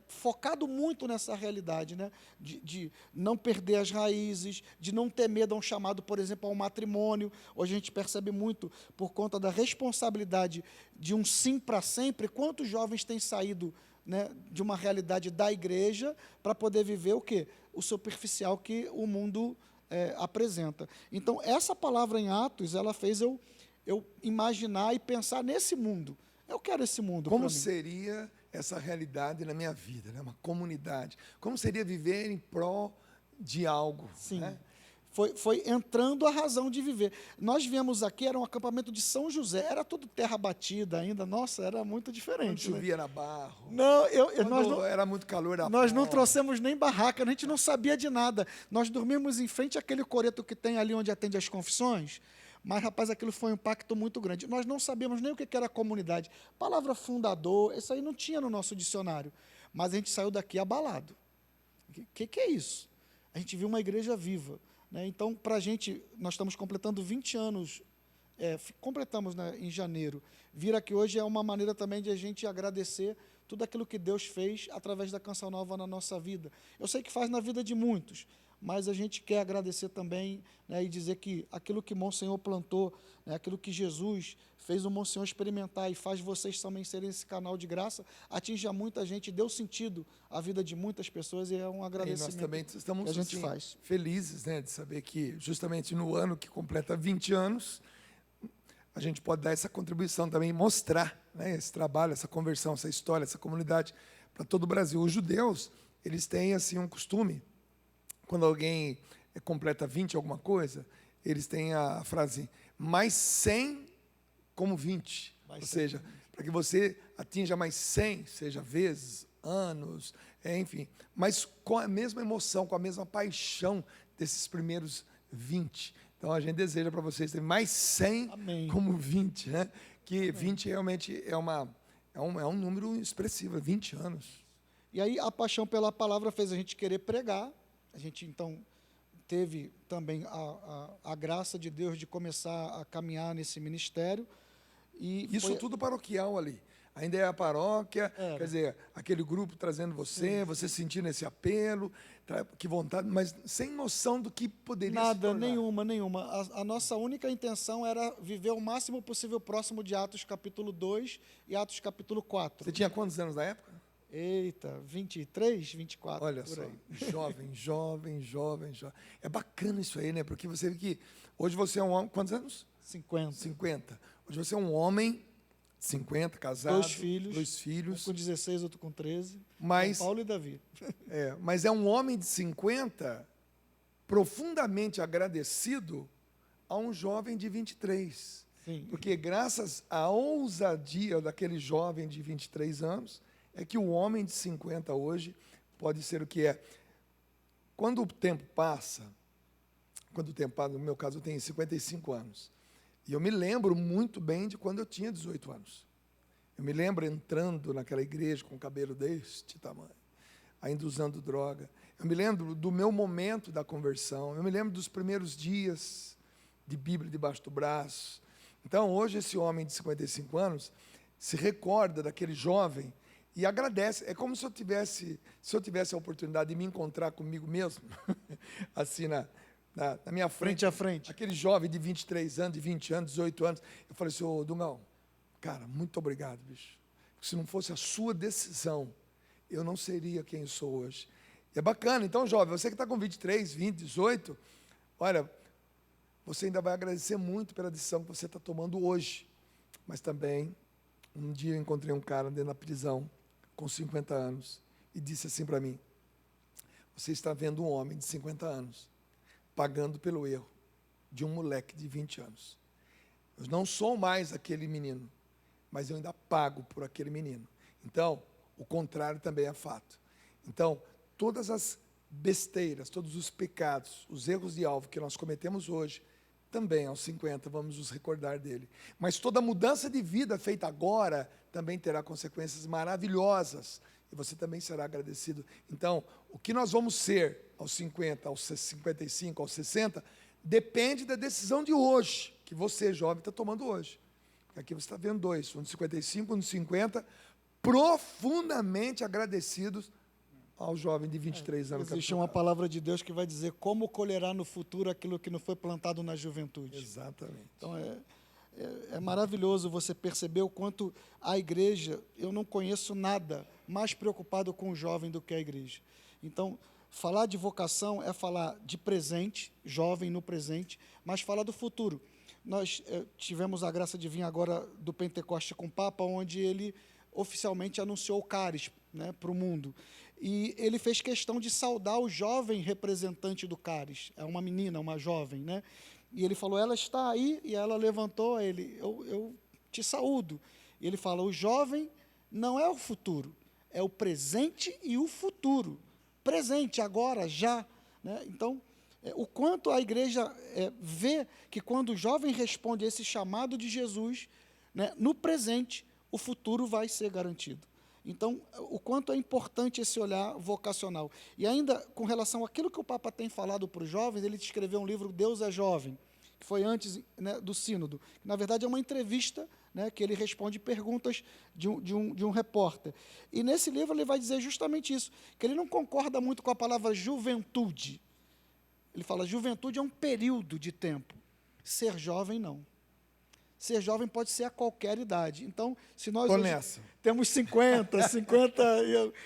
focado muito nessa realidade, né? De não perder as raízes, de não ter medo a um chamado, por exemplo, ao matrimônio. Hoje a gente percebe muito, por conta da responsabilidade de um sim para sempre, quantos jovens têm saído, né, de uma realidade da igreja para poder viver o quê? O superficial que o mundo apresenta. Então, essa palavra em Atos, ela fez eu imaginar e pensar nesse mundo. Eu quero esse mundo. Como seria essa realidade na minha vida, né? Uma comunidade? Como seria viver em prol de algo? Sim. Né? Foi entrando a razão de viver. Nós viemos aqui, era um acampamento de São José, era tudo terra batida ainda. Nossa, era muito Quando diferente. Né? chovia na barro. Não, Quando não, era muito calor na nós não porta. trouxemos nem barraca, a gente não sabia de nada. Nós dormimos em frente àquele coreto que tem ali onde atende as confissões. Mas, rapaz, aquilo foi um impacto muito grande. Nós não sabíamos nem o que era comunidade. Palavra fundador, isso aí não tinha no nosso dicionário. Mas a gente saiu daqui abalado. O que é isso? A gente viu uma igreja viva. Né? Então, para a gente, nós estamos completando 20 anos, completamos, né, em janeiro. Vir aqui hoje é uma maneira também de a gente agradecer tudo aquilo que Deus fez através da Canção Nova na nossa vida. Eu sei que faz na vida de muitos, mas a gente quer agradecer também, né, e dizer que aquilo que Monsenhor plantou, né, aquilo que Jesus fez o Monsenhor experimentar e faz vocês também serem esse canal de graça, atinge a muita gente, deu sentido à vida de muitas pessoas e é um agradecimento. E nós também estamos que a gente assim, faz. felizes, né, de saber que justamente no ano que completa 20 anos, a gente pode dar essa contribuição também, mostrar, né, esse trabalho, essa conversão, essa história, essa comunidade para todo o Brasil. Os judeus, eles têm assim um costume, quando alguém completa 20 alguma coisa, eles têm a frase, mais 100 como 20. Mais Ou 100. seja, para que você atinja mais 100, seja vezes, anos, enfim, mas com a mesma emoção, com a mesma paixão desses primeiros 20. Então a gente deseja para vocês terem mais 100 Amém. como 20, né? Que 20 realmente é um número expressivo, 20 anos. E aí a paixão pela palavra fez a gente querer pregar. A gente, então, teve também a graça de Deus de começar a caminhar nesse ministério. E Isso tudo paroquial ali. Ainda é a paróquia, Era. quer dizer, aquele grupo trazendo você sentindo esse apelo, que vontade, mas sem noção do que poderia se Nada, tornar. nenhuma. A nossa única intenção era viver o máximo possível próximo de Atos capítulo 2 e Atos capítulo 4. Você tinha quantos anos na época? Eita, 23, 24, Olha por só, aí. jovem. É bacana isso aí, né? Porque você vê que hoje você é um homem, quantos anos? 50. 50. Hoje você é um homem, 50, casado, 2 filhos. dois filhos, Um com 16, outro com 13. Mas- Paulo e Davi. mas é um homem de 50 profundamente agradecido a um jovem de 23. Sim. Porque graças à ousadia daquele jovem de 23 anos, é que o homem de 50 hoje pode ser o que é. Quando o tempo passa, no meu caso eu tenho 55 anos, e eu me lembro muito bem de quando eu tinha 18 anos. Eu me lembro entrando naquela igreja com o cabelo deste tamanho, ainda usando droga. Eu me lembro do meu momento da conversão, eu me lembro dos primeiros dias de Bíblia debaixo do braço. Então hoje esse homem de 55 anos se recorda daquele jovem e agradece. É como se eu tivesse a oportunidade de me encontrar comigo mesmo, assim na minha frente. Frente a frente. Aquele jovem de 23 anos, de 20 anos, 18 anos. Eu falei assim, ô Dungão, cara, muito obrigado, bicho. Porque se não fosse a sua decisão, eu não seria quem eu sou hoje. E é bacana. Então, jovem, você que está com 23, 20, 18, olha, você ainda vai agradecer muito pela decisão que você está tomando hoje. Mas também, um dia eu encontrei um cara dentro da prisão, com 50 anos, e disse assim para mim, você está vendo um homem de 50 anos pagando pelo erro de um moleque de 20 anos. Eu não sou mais aquele menino, mas eu ainda pago por aquele menino. Então, o contrário também é fato. Então, todas as besteiras, todos os pecados, os erros de alvo que nós cometemos hoje, também aos 50 vamos nos recordar dele. Mas toda mudança de vida feita agora também terá consequências maravilhosas. E você também será agradecido. Então, o que nós vamos ser aos 50, aos 55, aos 60, depende da decisão de hoje, que você, jovem, está tomando hoje. Aqui você está vendo dois, um de 55, um de 50, profundamente agradecidos ao jovem de 23 anos. Existe uma palavra de Deus que vai dizer como colherá no futuro aquilo que não foi plantado na juventude. Exatamente. Então é maravilhoso você perceber o quanto a igreja, eu não conheço nada mais preocupado com o jovem do que a igreja. Então, falar de vocação é falar de presente, jovem no presente, mas falar do futuro. Nós tivemos a graça de vir agora do Pentecoste com o Papa, onde ele oficialmente anunciou o Caris, né, para o mundo. E ele fez questão de saudar o jovem representante do Caris. É uma menina, uma jovem, né? E ele falou, ela está aí, e ela levantou ele, eu te saúdo. E ele fala, o jovem não é o futuro, é o presente e o futuro. Presente, agora, já. Né? Então, o quanto a igreja vê que quando o jovem responde a esse chamado de Jesus, né, no presente, o futuro vai ser garantido. Então, o quanto é importante esse olhar vocacional. E ainda, com relação àquilo que o Papa tem falado para os jovens, ele escreveu um livro, Deus é Jovem, que foi antes, né, do sínodo. Que, na verdade, é uma entrevista, né, que ele responde perguntas de um repórter. E nesse livro ele vai dizer justamente isso, que ele não concorda muito com a palavra juventude. Ele fala, juventude é um período de tempo. Ser jovem, não. Ser jovem pode ser a qualquer idade. Então, se nós hoje temos 50...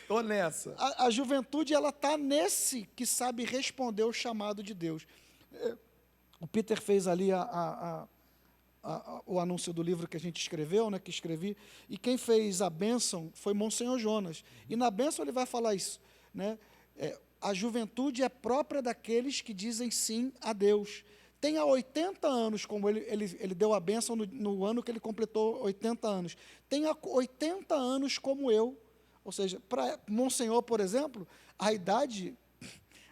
Estou nessa. A juventude está nesse que sabe responder o chamado de Deus. O Peter fez ali o anúncio do livro que a gente escreveu, né, que escrevi, e quem fez a bênção foi Monsenhor Jonas. E na bênção ele vai falar isso. Né? A juventude é própria daqueles que dizem sim a Deus. Tenha 80 anos, como ele deu a bênção no ano que ele completou 80 anos. Tenha 80 anos como eu. Ou seja, para Monsenhor, por exemplo, a idade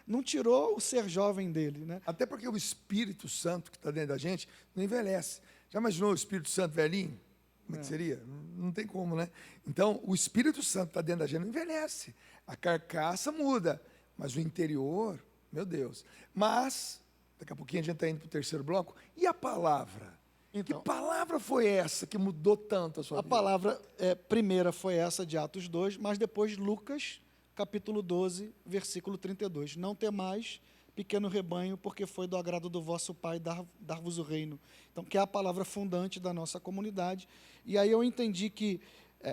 não tirou o ser jovem dele. Né? Até porque o Espírito Santo que está dentro da gente não envelhece. Já imaginou o Espírito Santo velhinho? Como é que seria? Não tem como, né? Então, o Espírito Santo está dentro da gente, não envelhece. A carcaça muda, mas o interior, meu Deus. Mas... daqui a pouquinho a gente está indo para o terceiro bloco. E a palavra? Então, que palavra foi essa que mudou tanto a sua vida? A palavra primeira foi essa de Atos 2, mas depois Lucas, capítulo 12, versículo 32. Não temais, pequeno rebanho, porque foi do agrado do vosso Pai dar-vos o reino. Então, que é a palavra fundante da nossa comunidade. E aí eu entendi que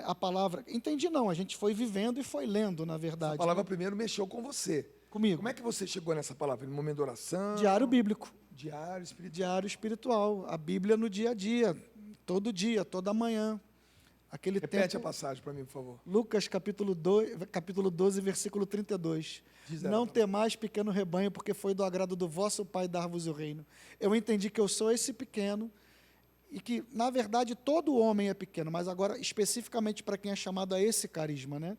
a palavra... Entendi não, a gente foi vivendo e foi lendo, na verdade. A palavra primeiro mexeu com você. Comigo. Como é que você chegou nessa palavra? No momento de oração? Diário bíblico. Diário espiritual. Diário espiritual. A Bíblia no dia a dia, toda manhã. Repete a passagem para mim, por favor. Lucas capítulo 12, versículo 32. Não temais, pequeno rebanho, porque foi do agrado do vosso Pai dar-vos o reino. Eu entendi que eu sou esse pequeno e que, na verdade, todo homem é pequeno, mas agora, especificamente para quem é chamado a esse carisma, né?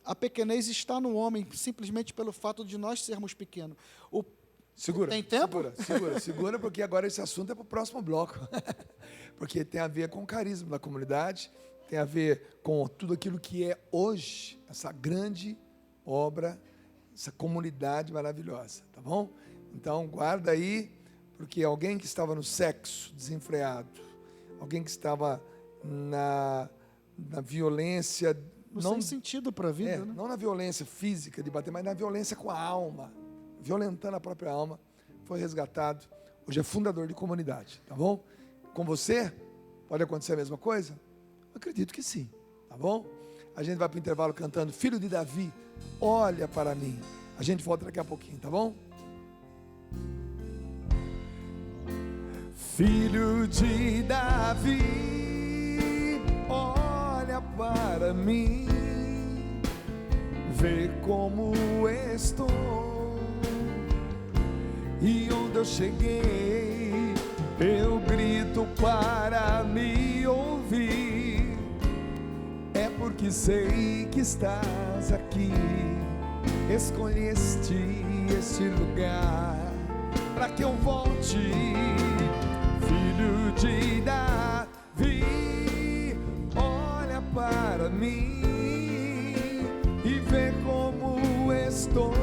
A pequenez está no homem simplesmente pelo fato de nós sermos pequenos. Segura. Tem tempo? Segura, porque agora esse assunto é para o próximo bloco. Porque tem a ver com o carisma da comunidade, tem a ver com tudo aquilo que é hoje, essa grande obra, essa comunidade maravilhosa, tá bom? Então, guarda aí, porque alguém que estava no sexo desenfreado, alguém que estava na violência... Não sem sentido para a vida, né? Não na violência física de bater, mas na violência com a alma, violentando a própria alma, foi resgatado. Hoje é fundador de comunidade, tá bom? Com você, pode acontecer a mesma coisa? Eu acredito que sim, tá bom? A gente vai para o intervalo cantando Filho de Davi, olha para mim. A gente volta daqui a pouquinho, tá bom? Filho de Davi, olha para mim, vê como estou. E onde eu cheguei, eu grito para me ouvir. É porque sei que estás aqui. Escolheste este lugar para que eu volte, filho de Davi. Olha para mim e vê como estou.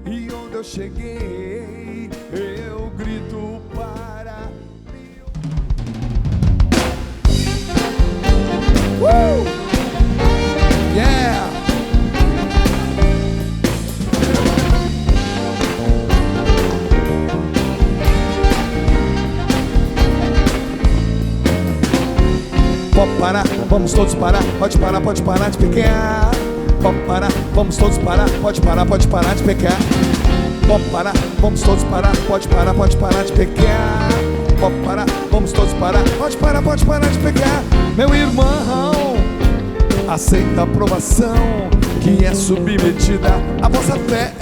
E onde eu cheguei, eu grito para mim. Yeah! Pode parar, vamos todos parar. Pode parar de pecar. Pode parar, vamos todos parar. Pode parar de pecar. Pode parar, vamos todos parar. Pode parar de pecar. Pode parar, vamos todos parar. Pode parar de pecar. Meu irmão, aceita a provação que é submetida à vossa fé,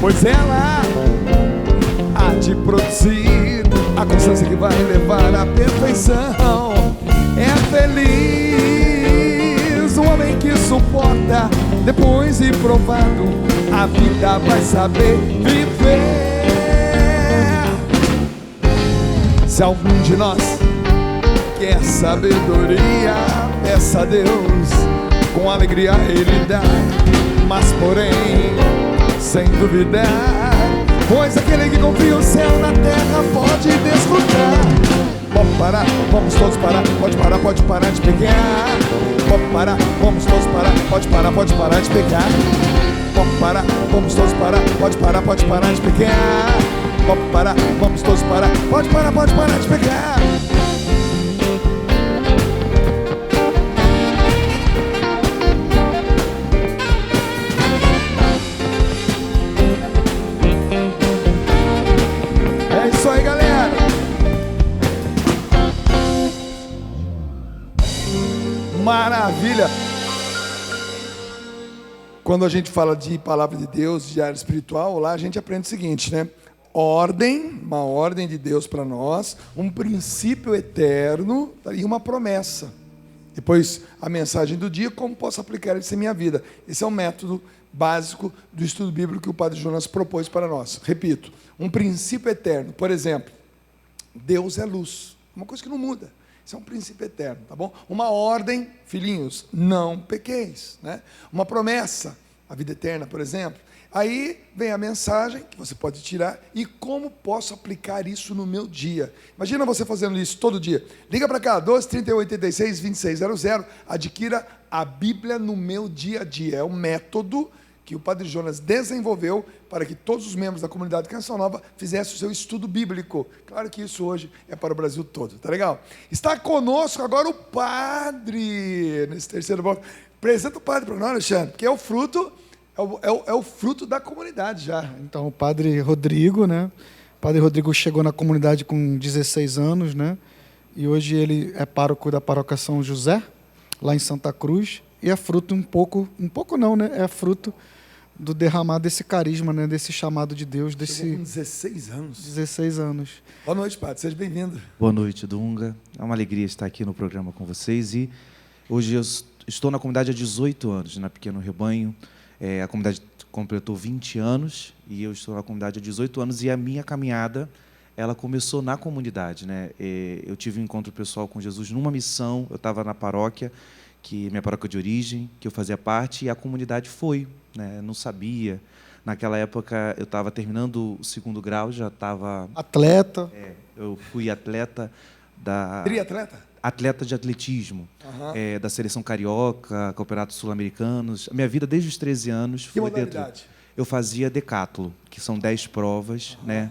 pois ela há de produzir a constância que vai levar à perfeição. É feliz o homem que suporta, depois de provado, a vida vai saber viver. Se algum de nós quer sabedoria, peça a Deus, com alegria Ele dá, mas porém, sem duvidar, pois aquele que confia o céu na terra pode desfrutar. Pode parar, vamos todos parar. Pode parar de pecar. Pode parar, vamos todos parar. Pode parar de pecar. Pode parar, vamos todos parar. Pode parar de pecar. Pode parar, vamos todos parar. Pode parar de pecar. É isso aí, galera. Maravilha! Quando a gente fala de palavra de Deus, de área espiritual, lá a gente aprende o seguinte, né? Ordem, uma ordem de Deus para nós, um princípio eterno e uma promessa. Depois, a mensagem do dia, como posso aplicar isso em minha vida. Esse é o método básico do estudo bíblico que o Padre Jonas propôs para nós. Repito, um princípio eterno. Por exemplo, Deus é luz. Uma coisa que não muda. Isso é um princípio eterno, tá bom? Uma ordem, filhinhos, não pequeis, né? Uma promessa, a vida eterna, por exemplo. Aí vem a mensagem que você pode tirar e como posso aplicar isso no meu dia. Imagina você fazendo isso todo dia. Liga para cá, 12 31 86 2600, adquira a Bíblia no meu dia a dia. É um método que o Padre Jonas desenvolveu para que todos os membros da comunidade Canção Nova fizessem o seu estudo bíblico. Claro que isso hoje é para o Brasil todo, tá legal? Está conosco agora o Padre, nesse terceiro bloco. Apresenta o Padre para nós, Alexandre, porque é o fruto... É o fruto da comunidade já. Então, o Padre Rodrigo, né? O Padre Rodrigo chegou na comunidade com 16 anos, né? E hoje ele é pároco da paróquia São José, lá em Santa Cruz. E é fruto um pouco não, né? É fruto do derramar desse carisma, né? Desse chamado de Deus. Chegou com 16 anos. 16 anos. Boa noite, Padre. Seja bem-vindo. Boa noite, Dunga. É uma alegria estar aqui no programa com vocês. E hoje eu estou na comunidade há 18 anos, na Pequeno Rebanho. A comunidade completou 20 anos e eu estou na comunidade há 18 anos e a minha caminhada, ela começou na comunidade, né? Eu tive um encontro pessoal com Jesus numa missão, eu estava na paróquia, minha paróquia de origem, que eu fazia parte, e a comunidade foi, né? Não sabia. Naquela época eu estava terminando o 2º grau, já estava... Atleta. Eu fui atleta da... Triatleta? Atleta de atletismo, da Seleção Carioca, Campeonatos Sul-Americanos. A minha vida, desde os 13 anos, Que foi modalidade? Eu fazia decátulo, que são 10 provas, né?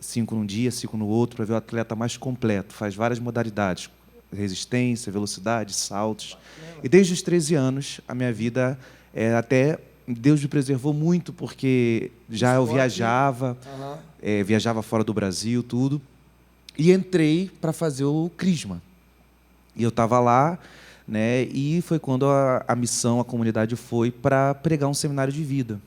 5 num dia, 5 no outro, para ver o atleta mais completo. Faz várias modalidades, resistência, velocidade, saltos. E desde os 13 anos, a minha vida, até Deus me preservou muito, porque já eu viajava, viajava fora do Brasil, tudo. E entrei para fazer o Crisma. E eu estava lá, né? E foi quando a missão, a comunidade foi para pregar um seminário de vida.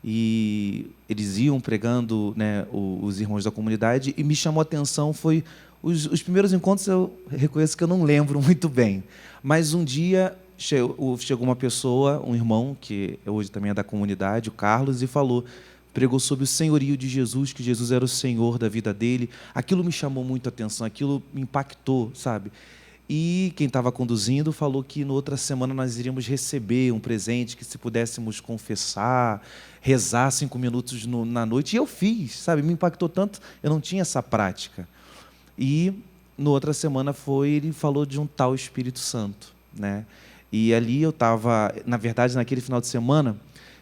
E eles iam pregando, né, os irmãos da comunidade, e me chamou a atenção, foi os primeiros encontros, eu reconheço que eu não lembro muito bem, mas um dia chegou uma pessoa, um irmão, que hoje também é da comunidade, o Carlos, e pregou sobre o senhorio de Jesus, que Jesus era o Senhor da vida dele. Aquilo me chamou muito a atenção, aquilo me impactou, sabe? E quem estava conduzindo falou que na outra semana nós iríamos receber um presente, que se pudéssemos confessar, rezar 5 minutos na noite. E eu fiz, sabe? Me impactou tanto, eu não tinha essa prática. E na outra semana ele falou de um tal Espírito Santo, né? E ali eu estava, na verdade, naquele final de semana,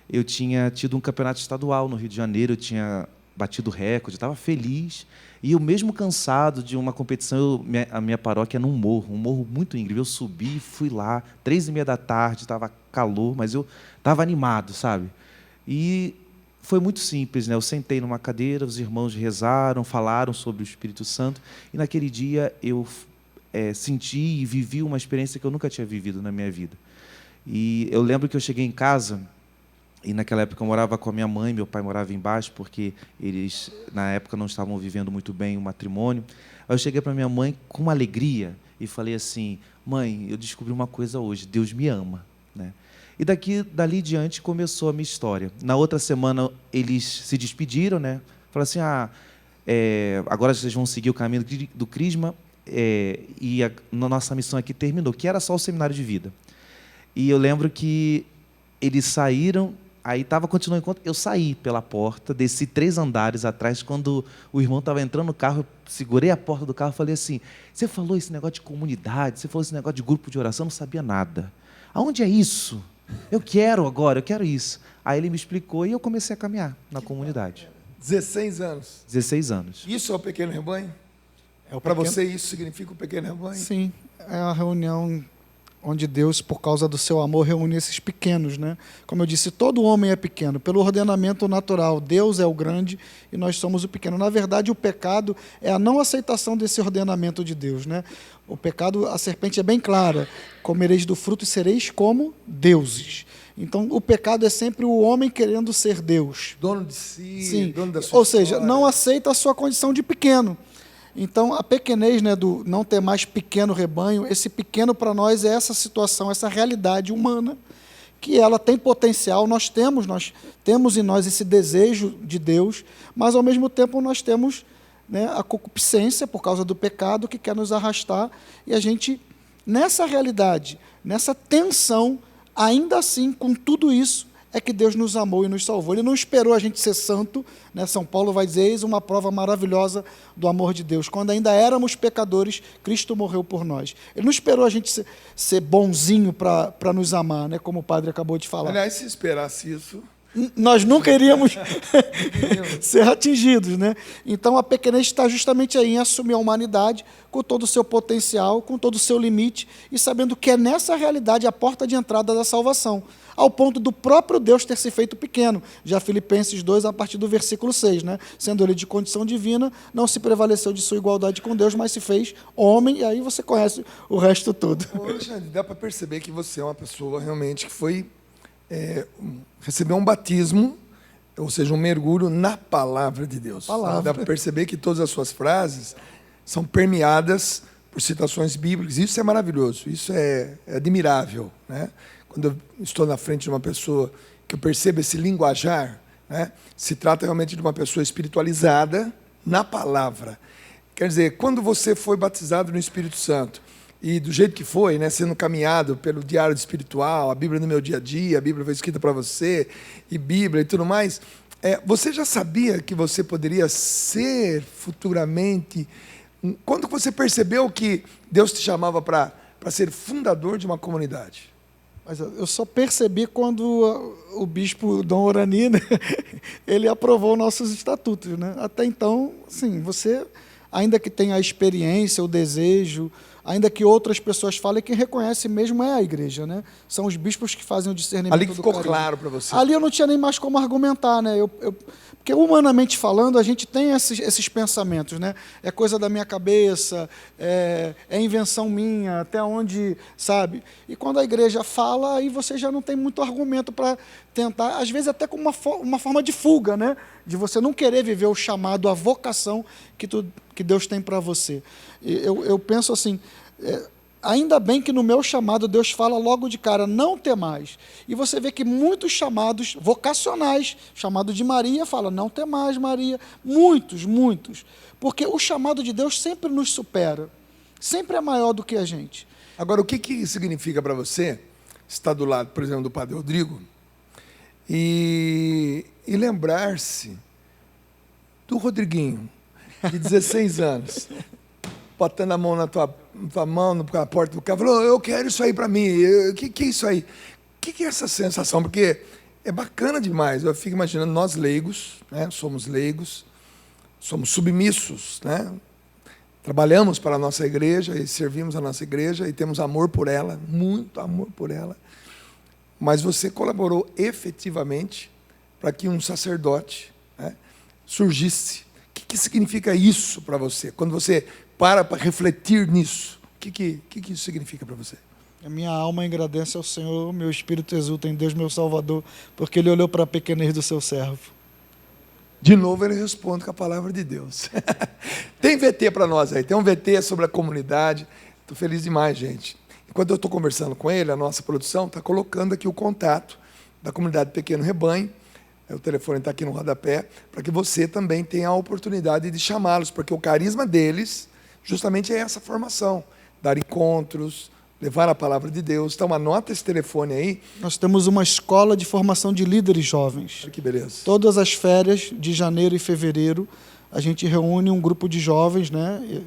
eu tinha tido um campeonato estadual no Rio de Janeiro, eu tinha batido recorde, estava feliz. E eu mesmo cansado de uma competição, a minha paróquia é num morro, um morro muito íngreme. Eu subi, fui lá, 3h30 da tarde, estava calor, mas eu estava animado, sabe? E foi muito simples, né? Eu sentei numa cadeira, os irmãos rezaram, falaram sobre o Espírito Santo, e naquele dia eu senti e vivi uma experiência que eu nunca tinha vivido na minha vida. E eu lembro que eu cheguei em casa, e naquela época eu morava com a minha mãe, meu pai morava embaixo, porque eles, na época, não estavam vivendo muito bem o matrimônio. Aí eu cheguei para minha mãe com uma alegria e falei assim: mãe, eu descobri uma coisa hoje, Deus me ama, né? E dali diante começou a minha história. Na outra semana eles se despediram, né? Falaram assim: agora vocês vão seguir o caminho do Crisma, e a nossa missão aqui terminou, que era só o seminário de vida. E eu lembro que eles saíram. Aí estava continuando o encontro, eu saí pela porta, desci 3 andares atrás, quando o irmão estava entrando no carro, eu segurei a porta do carro e falei assim: você falou esse negócio de comunidade, você falou esse negócio de grupo de oração, eu não sabia nada. Aonde é isso? Eu quero isso. Aí ele me explicou e eu comecei a caminhar na comunidade. 16 anos. 16 anos. Isso é o pequeno rebanho? É Para você isso significa o pequeno rebanho? Sim, é a reunião onde Deus, por causa do seu amor, reúne esses pequenos, né? Como eu disse, todo homem é pequeno. Pelo ordenamento natural, Deus é o grande e nós somos o pequeno. Na verdade, o pecado é a não aceitação desse ordenamento de Deus, né? O pecado, a serpente é bem clara: comereis do fruto e sereis como deuses. Então, o pecado é sempre o homem querendo ser Deus. Dono de si, Sim. dono da sua Ou seja, história. não aceita a sua condição de pequeno. Então, a pequenez, né, do não ter mais pequeno rebanho, esse pequeno para nós é essa situação, essa realidade humana, que ela tem potencial, nós temos em nós esse desejo de Deus, mas ao mesmo tempo nós temos, né, a concupiscência por causa do pecado que quer nos arrastar, e a gente, nessa realidade, nessa tensão, ainda assim, com tudo isso, é que Deus nos amou e nos salvou. Ele não esperou a gente ser santo, né? São Paulo vai dizer: eis uma prova maravilhosa do amor de Deus. Quando ainda éramos pecadores, Cristo morreu por nós. Ele não esperou a gente ser bonzinho para nos amar, né? Como o padre acabou de falar. Aliás, se esperasse isso... Nós nunca iríamos ser atingidos, né? Então a pequenez está justamente aí, em assumir a humanidade com todo o seu potencial, com todo o seu limite, e sabendo que é nessa realidade a porta de entrada da salvação, ao ponto do próprio Deus ter se feito pequeno. Já Filipenses 2, a partir do versículo 6, né? Sendo ele de condição divina, não se prevaleceu de sua igualdade com Deus, mas se fez homem, e aí você conhece o resto todo. Ô, Alexandre, dá para perceber que você é uma pessoa realmente que foi... recebeu um batismo, ou seja, um mergulho na palavra de Deus. Palavra. Dá para perceber que todas as suas frases são permeadas por citações bíblicas. Isso é maravilhoso, isso é admirável, né? Quando eu estou na frente de uma pessoa que eu percebo esse linguajar, né, se trata realmente de uma pessoa espiritualizada na palavra. Quer dizer, quando você foi batizado no Espírito Santo, e do jeito que foi, né, sendo caminhado pelo diário espiritual, a Bíblia no meu dia a dia, a Bíblia foi escrita para você, e Bíblia e tudo mais, você já sabia que você poderia ser futuramente... Quando você percebeu que Deus te chamava para ser fundador de uma comunidade? Mas eu só percebi quando o bispo Dom Orani, né, ele aprovou nossos estatutos, né? Até então, sim, você, ainda que tenha a experiência, o desejo, ainda que outras pessoas falem, quem reconhece mesmo é a igreja, né? São os bispos que fazem o discernimento Ali que do ficou carisma. claro para você. Ali eu não tinha nem mais como argumentar, né? Porque humanamente falando, a gente tem esses pensamentos, né? É coisa da minha cabeça, é invenção minha, até onde, sabe? E quando a igreja fala, aí você já não tem muito argumento para tentar, às vezes até como uma forma de fuga, né? De você não querer viver o chamado, a vocação que Deus tem para você. Eu penso assim, ainda bem que no meu chamado Deus fala logo de cara, não temais. E você vê que muitos chamados vocacionais, chamado de Maria, fala, não temais, Maria. Muitos. Porque o chamado de Deus sempre nos supera. Sempre é maior do que a gente. Agora, o que significa para você estar do lado, por exemplo, do Padre Rodrigo e lembrar-se do Rodriguinho, de 16 anos, botando a mão na tua mão, na porta do carro, falou, eu quero isso aí para mim. O que é isso aí? O que é essa sensação? Porque é bacana demais. Eu fico imaginando, nós leigos, né? Somos leigos, somos submissos, né? Trabalhamos para a nossa igreja e servimos a nossa igreja e temos amor por ela, muito amor por ela. Mas você colaborou efetivamente para que um sacerdote, né, surgisse. O que significa isso para você? Quando você para refletir nisso, o que isso significa para você? A minha alma agradece ao Senhor, meu espírito exulta em Deus, meu Salvador, porque Ele olhou para a pequenez do seu servo. De novo ele responde com a palavra de Deus. Tem VT para nós aí, tem um VT sobre a comunidade. Estou feliz demais, gente. Enquanto eu estou conversando com ele, a nossa produção está colocando aqui o contato da comunidade Pequeno Rebanho. O telefone está aqui no rodapé, para que você também tenha a oportunidade de chamá-los, porque o carisma deles justamente é essa formação, dar encontros, levar a palavra de Deus. Então anota esse telefone aí. Nós temos uma escola de formação de líderes jovens. Olha que beleza. Todas as férias de janeiro e fevereiro, a gente reúne um grupo de jovens, né,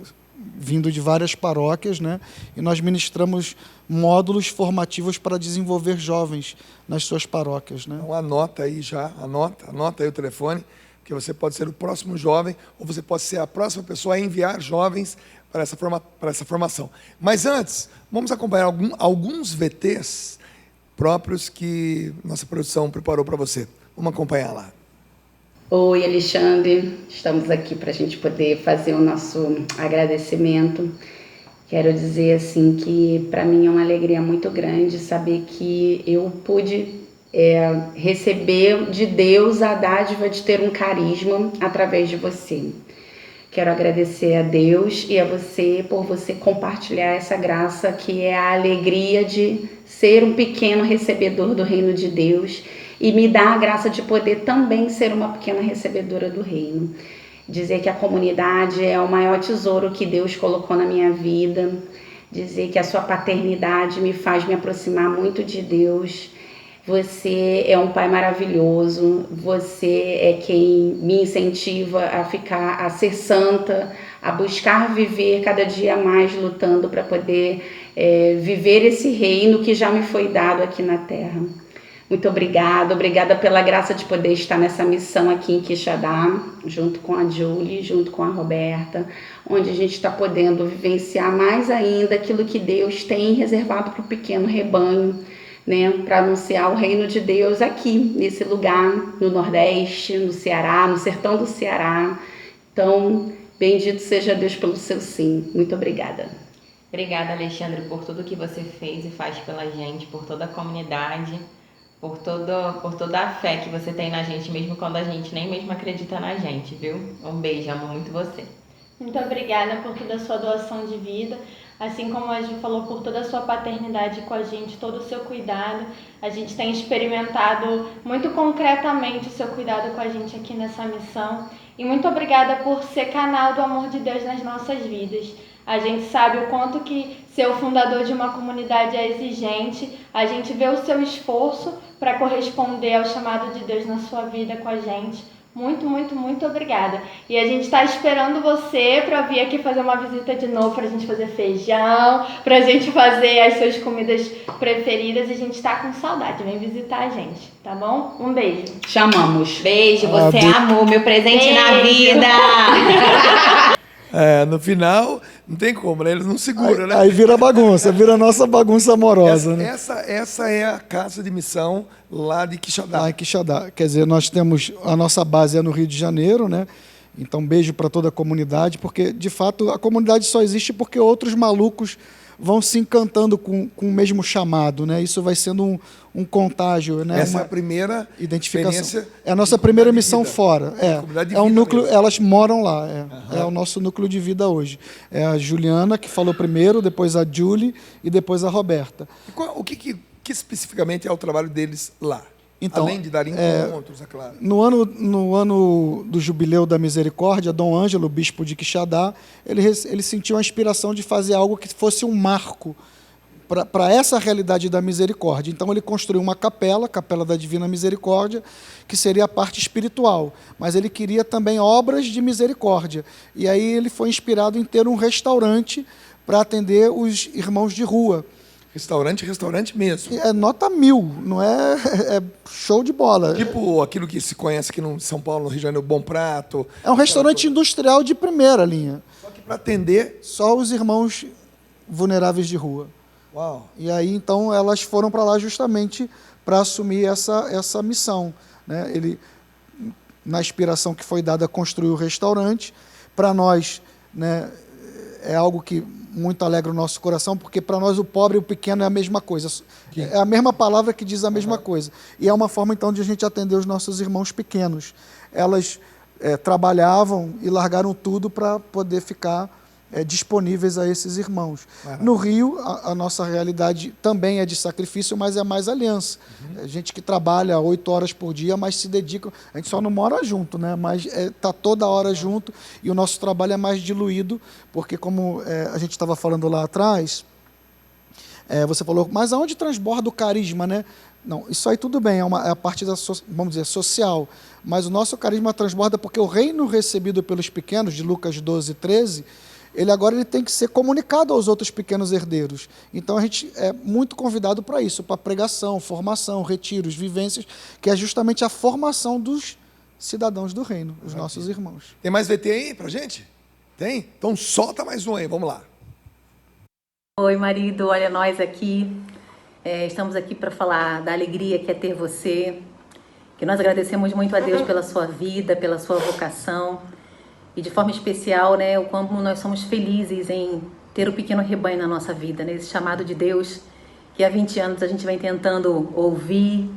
vindo de várias paróquias, né, e nós ministramos módulos formativos para desenvolver jovens nas suas paróquias, né? Então anota aí já, anota aí o telefone, que você pode ser o próximo jovem, ou você pode ser a próxima pessoa a enviar jovens para essa formação. Mas antes, vamos acompanhar alguns VTs próprios que nossa produção preparou para você. Vamos acompanhar lá. Oi, Alexandre. Estamos aqui para a gente poder fazer o nosso agradecimento. Quero dizer assim que para mim é uma alegria muito grande saber que eu pude receber de Deus a dádiva de ter um carisma através de você. Quero agradecer a Deus e a você por você compartilhar essa graça que é a alegria de ser um pequeno recebedor do reino de Deus e me dar a graça de poder também ser uma pequena recebedora do reino. Dizer que a comunidade é o maior tesouro que Deus colocou na minha vida. Dizer que a sua paternidade me faz me aproximar muito de Deus. Você é um pai maravilhoso, você é quem me incentiva a ser santa, a buscar viver cada dia mais lutando para poder viver esse reino que já me foi dado aqui na terra. Muito obrigada pela graça de poder estar nessa missão aqui em Quixadá, junto com a Julie, junto com a Roberta, onde a gente está podendo vivenciar mais ainda aquilo que Deus tem reservado para o pequeno rebanho, né, para anunciar o reino de Deus aqui, nesse lugar, no Nordeste, no Ceará, no sertão do Ceará. Então, bendito seja Deus pelo seu sim. Muito obrigada. Obrigada, Alexandre, por tudo que você fez e faz pela gente, por toda a comunidade, por toda a fé que você tem na gente, mesmo quando a gente nem mesmo acredita na gente, viu? Um beijo, amo muito você. Muito obrigada por toda a sua doação de vida, assim como a Ju falou, por toda a sua paternidade com a gente, todo o seu cuidado. A gente tem experimentado muito concretamente o seu cuidado com a gente aqui nessa missão. E muito obrigada por ser canal do amor de Deus nas nossas vidas. A gente sabe o quanto que ser o fundador de uma comunidade é exigente. A gente vê o seu esforço para corresponder ao chamado de Deus na sua vida com a gente. Muito, muito, muito obrigada. E a gente está esperando você para vir aqui fazer uma visita de novo, para a gente fazer feijão, para a gente fazer as suas comidas preferidas. A gente está com saudade. Vem visitar a gente, tá bom? Um beijo. Chamamos. Beijo, você é amor, meu presente na vida. No final, Não tem como, né? Eles não seguram, né? Aí vira bagunça, vira a nossa bagunça amorosa, né? Essa é a casa de missão lá de Quixadá. Lá em Quixadá. Quer dizer, nós temos... A nossa base é no Rio de Janeiro, né? Então, beijo para toda a comunidade, porque, de fato, a comunidade só existe porque outros malucos vão se encantando com o mesmo chamado, né? Isso vai sendo um contágio, né? Essa é a primeira identificação. É a nossa primeira missão fora. É um núcleo, mesmo. elas moram lá. É o nosso núcleo de vida hoje. É a Juliana que falou primeiro, depois a Julie e depois a Roberta. E o que especificamente é o trabalho deles lá? Então, além de dar encontros, é claro. No ano do Jubileu da Misericórdia, Dom Ângelo, bispo de Quixadá, ele sentiu a inspiração de fazer algo que fosse um marco para essa realidade da misericórdia. Então ele construiu uma capela, a Capela da Divina Misericórdia, que seria a parte espiritual, mas ele queria também obras de misericórdia. E aí ele foi inspirado em ter um restaurante para atender os irmãos de rua. Restaurante mesmo. É nota 1000, não é, é show de bola. Tipo aquilo que se conhece aqui no São Paulo, no Rio de Janeiro, Bom Prato. É um restaurante industrial de primeira linha. Só que para atender... Só os irmãos vulneráveis de rua. Uau. E aí, então, elas foram para lá justamente para assumir essa missão, né? Ele, na inspiração que foi dada, construiu o restaurante. Para nós, né, é algo que muito alegra o nosso coração, porque para nós o pobre e o pequeno é a mesma coisa. É a mesma palavra que diz a mesma coisa. E é uma forma, então, de a gente atender os nossos irmãos pequenos. Elas trabalhavam e largaram tudo para poder ficar disponíveis a esses irmãos. Maravilha. No Rio, a nossa realidade também é de sacrifício, mas é mais aliança. É gente que trabalha 8 horas por dia, mas se dedica... A gente só não mora junto, né? Mas está toda hora junto e o nosso trabalho é mais diluído, porque como a gente estava falando lá atrás, você falou, mas aonde transborda o carisma, né? Não, isso aí tudo bem, é a parte da, vamos dizer, social, mas o nosso carisma transborda porque o reino recebido pelos pequenos, de Lucas 12, 13, ele tem que ser comunicado aos outros pequenos herdeiros. Então a gente é muito convidado para isso, para pregação, formação, retiros, vivências, que é justamente a formação dos cidadãos do reino, os nossos irmãos. Tem mais VT aí pra gente? Tem? Então solta mais um aí, vamos lá. Oi, marido, olha nós aqui. Estamos aqui para falar da alegria que é ter você, que nós agradecemos muito a Deus pela sua vida, pela sua vocação, e de forma especial, né, o como nós somos felizes em ter o pequeno rebanho na nossa vida, né, esse chamado de Deus, que há 20 anos a gente vem tentando ouvir,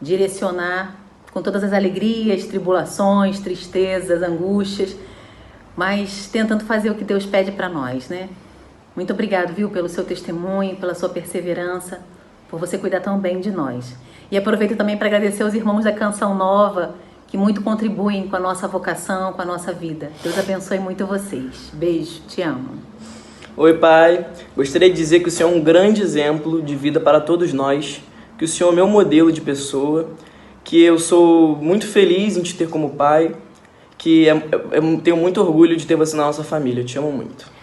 direcionar, com todas as alegrias, tribulações, tristezas, angústias, mas tentando fazer o que Deus pede para nós, né? Muito obrigado, viu, pelo seu testemunho, pela sua perseverança, por você cuidar tão bem de nós. E aproveito também para agradecer aos irmãos da Canção Nova, que muito contribuem com a nossa vocação, com a nossa vida. Deus abençoe muito vocês. Beijo, te amo. Oi, Pai. Gostaria de dizer que o Senhor é um grande exemplo de vida para todos nós, que o Senhor é meu modelo de pessoa, que eu sou muito feliz em te ter como pai, que eu tenho muito orgulho de ter você na nossa família. Eu te amo muito.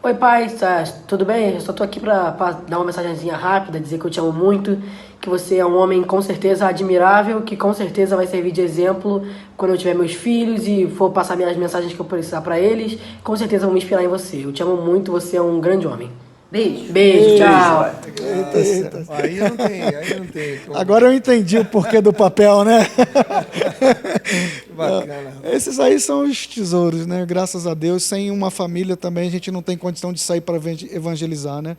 Oi, pai, tudo bem? Eu só tô aqui pra dar uma mensagenzinha rápida, dizer que eu te amo muito, que você é um homem com certeza admirável, que com certeza vai servir de exemplo quando eu tiver meus filhos e for passar minhas mensagens que eu precisar pra eles, com certeza vão me inspirar em você. Eu te amo muito, você é um grande homem. Beijo. Beijo, tchau. Eita. Aí não tem. Agora eu entendi o porquê do papel, né? Que bacana. Esses aí são os tesouros, né? Graças a Deus. Sem uma família também a gente não tem condição de sair para evangelizar, né?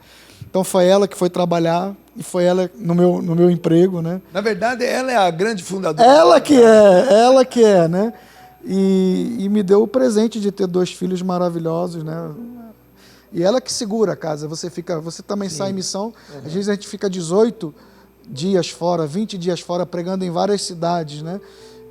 Então foi ela que foi trabalhar e foi ela no meu emprego, né? Na verdade, ela é a grande fundadora. Ela que é, né? E me deu o presente de ter 2 filhos maravilhosos, né? E ela que segura a casa. Você também sai em missão. Às vezes a gente fica 18 dias fora, 20 dias fora, pregando em várias cidades, né?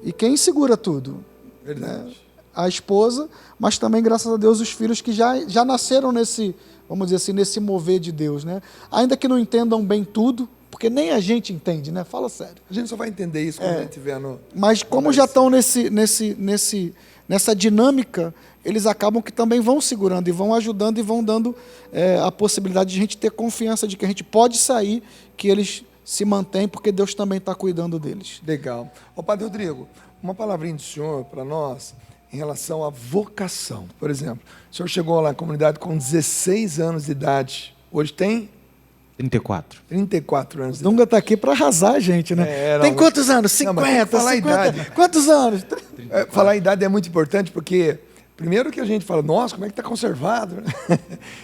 E quem segura tudo? Verdade. Né? A esposa, mas também, graças a Deus, os filhos que já nasceram nesse, vamos dizer assim, nesse mover de Deus, né? Ainda que não entendam bem tudo, porque nem a gente entende, né? Fala sério. A gente só vai entender isso quando a gente estiver no... Mas como já estão nessa dinâmica, eles acabam que também vão segurando e vão ajudando e vão dando a possibilidade de a gente ter confiança de que a gente pode sair, que eles se mantêm, porque Deus também está cuidando deles. Legal. Padre Rodrigo, uma palavrinha do senhor para nós. em relação à vocação. Por exemplo, o senhor chegou lá na comunidade com 16 anos de idade. Hoje tem? 34. 34 anos. Dunga está aqui para arrasar a gente, né? Tem quantos anos? 50, falar 50. A idade. Quantos anos? Falar a idade é muito importante porque, primeiro que a gente fala, nossa, como é que está conservado?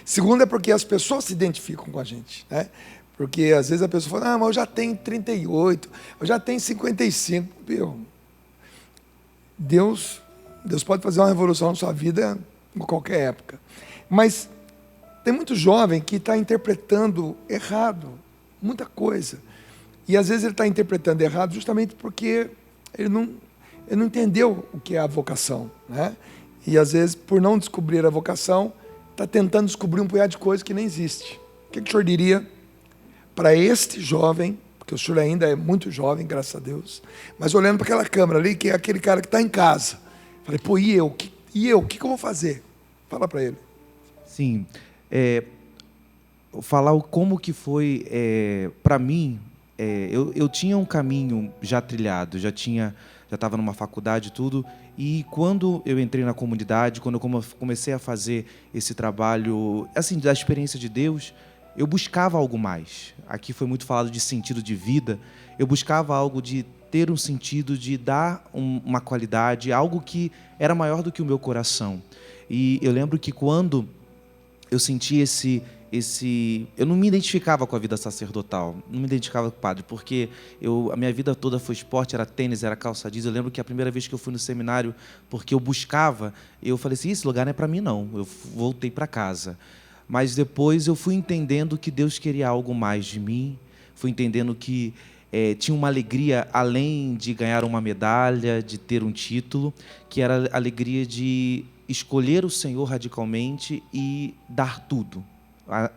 Segundo é porque as pessoas se identificam com a gente, né? Porque às vezes a pessoa fala, mas eu já tenho 38, eu já tenho 55. Meu, Deus pode fazer uma revolução na sua vida em qualquer época. Mas tem muito jovem que está interpretando errado muita coisa. E às vezes ele está interpretando errado justamente porque ele não entendeu o que é a vocação, né? E às vezes, por não descobrir a vocação, está tentando descobrir um punhado de coisas que nem existe. O que o senhor diria para este jovem, porque o senhor ainda é muito jovem, graças a Deus, mas olhando para aquela câmera ali, que é aquele cara que está em casa. Falei, pô, e eu? O que eu vou fazer? Fala para ele. Sim. Falar como que foi para mim. Eu tinha um caminho já trilhado, já estava numa faculdade e tudo, e quando eu entrei na comunidade, quando eu comecei a fazer esse trabalho, assim, da experiência de Deus, eu buscava algo mais. Aqui foi muito falado de sentido de vida. Eu buscava algo de ter um sentido, de dar uma qualidade, algo que era maior do que o meu coração. E eu lembro que quando eu senti eu não me identificava com a vida sacerdotal, não me identificava com o padre, porque a minha vida toda foi esporte, era tênis, era calça jeans. Eu lembro que a primeira vez que eu fui no seminário, porque eu buscava, eu falei assim, esse lugar não é para mim não, eu voltei para casa. Mas depois eu fui entendendo que Deus queria algo mais de mim, fui entendendo que tinha uma alegria além de ganhar uma medalha, de ter um título, que era a alegria de escolher o Senhor radicalmente e dar tudo,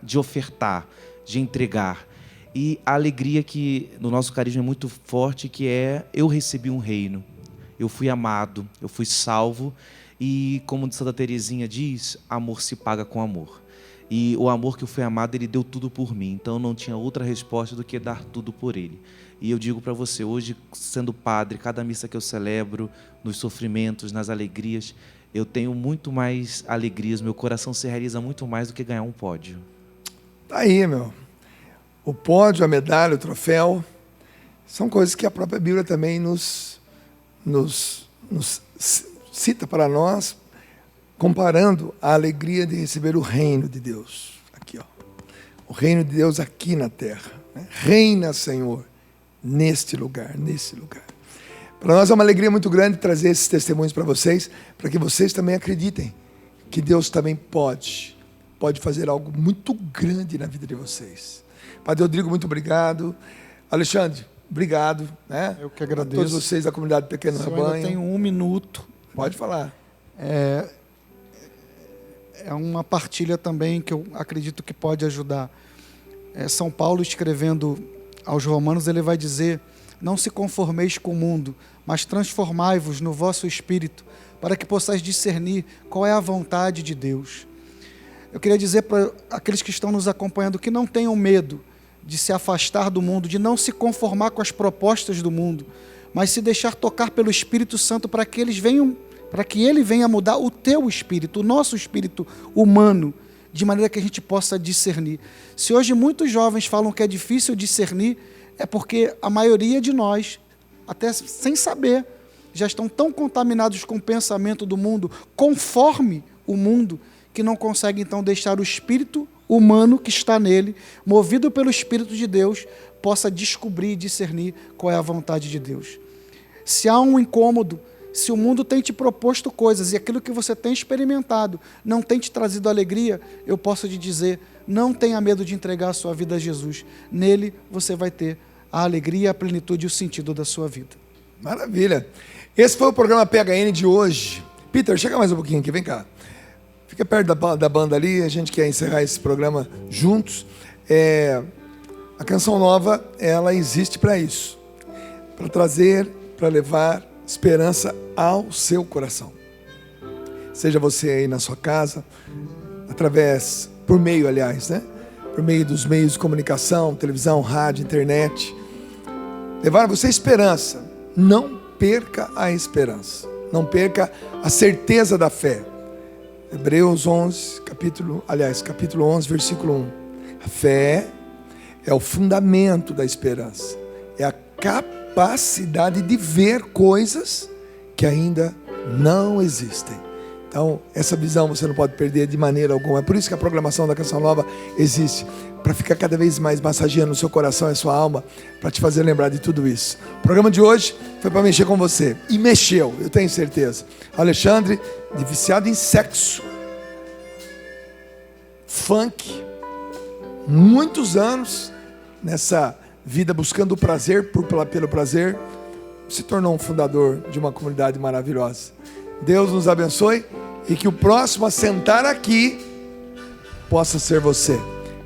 de ofertar, de entregar. E a alegria que no nosso carisma é muito forte, que eu recebi um reino, eu fui amado, eu fui salvo, e como Santa Teresinha diz, amor se paga com amor. E o amor que eu fui amado, ele deu tudo por mim. Então não tinha outra resposta do que dar tudo por ele. E eu digo para você, hoje, sendo padre, cada missa que eu celebro, nos sofrimentos, nas alegrias, eu tenho muito mais alegrias, meu coração se realiza muito mais do que ganhar um pódio. Tá aí, meu. O pódio, a medalha, o troféu, são coisas que a própria Bíblia também nos cita para nós, comparando a alegria de receber o reino de Deus. Aqui, ó. O reino de Deus aqui na terra. Né? Reina, Senhor, neste lugar, nesse lugar. Para nós é uma alegria muito grande trazer esses testemunhos para vocês, para que vocês também acreditem que Deus também pode fazer algo muito grande na vida de vocês. Padre Rodrigo, muito obrigado. Alexandre, obrigado. Né? Eu que agradeço. A todos vocês da comunidade Pequeno Rebanho. Eu tenho 1 minuto. Pode falar. É uma partilha também que eu acredito que pode ajudar. São Paulo, escrevendo aos Romanos, ele vai dizer: não se conformeis com o mundo, mas transformai-vos no vosso espírito, para que possais discernir qual é a vontade de Deus. Eu queria dizer para aqueles que estão nos acompanhando que não tenham medo de se afastar do mundo, de não se conformar com as propostas do mundo, mas se deixar tocar pelo Espírito Santo para que ele venha mudar o teu espírito, o nosso espírito humano, de maneira que a gente possa discernir. Se hoje muitos jovens falam que é difícil discernir, é porque a maioria de nós, até sem saber, já estão tão contaminados com o pensamento do mundo, conforme o mundo, que não conseguem então deixar o espírito humano que está nele, movido pelo Espírito de Deus, possa descobrir e discernir qual é a vontade de Deus. Se há um incômodo, se o mundo tem te proposto coisas e aquilo que você tem experimentado não tem te trazido alegria, eu posso te dizer, não tenha medo de entregar a sua vida a Jesus. Nele você vai ter a alegria, a plenitude e o sentido da sua vida. Maravilha. Esse foi o programa PHN de hoje. Peter, chega mais um pouquinho aqui, vem cá. Fica perto da banda ali, a gente quer encerrar esse programa juntos. A Canção Nova, ela existe para isso. Para trazer, para levar esperança ao seu coração. Seja você aí na sua casa, por meio, né? Por meio dos meios de comunicação, televisão, rádio, internet. Levar a você esperança. Não perca a esperança. Não perca a certeza da fé. Hebreus 11, capítulo 11, versículo 1. A fé é o fundamento da esperança. É a capacidade de ver coisas que ainda não existem. Então, essa visão você não pode perder de maneira alguma. É por isso que a programação da Canção Nova existe, para ficar cada vez mais massageando o seu coração e a sua alma, para te fazer lembrar de tudo isso. O programa de hoje foi para mexer com você. E mexeu, eu tenho certeza. Alexandre, de viciado em sexo, funk, muitos anos nessa vida buscando o prazer pelo prazer, se tornou um fundador de uma comunidade maravilhosa. Deus nos abençoe e que o próximo a sentar aqui possa ser você.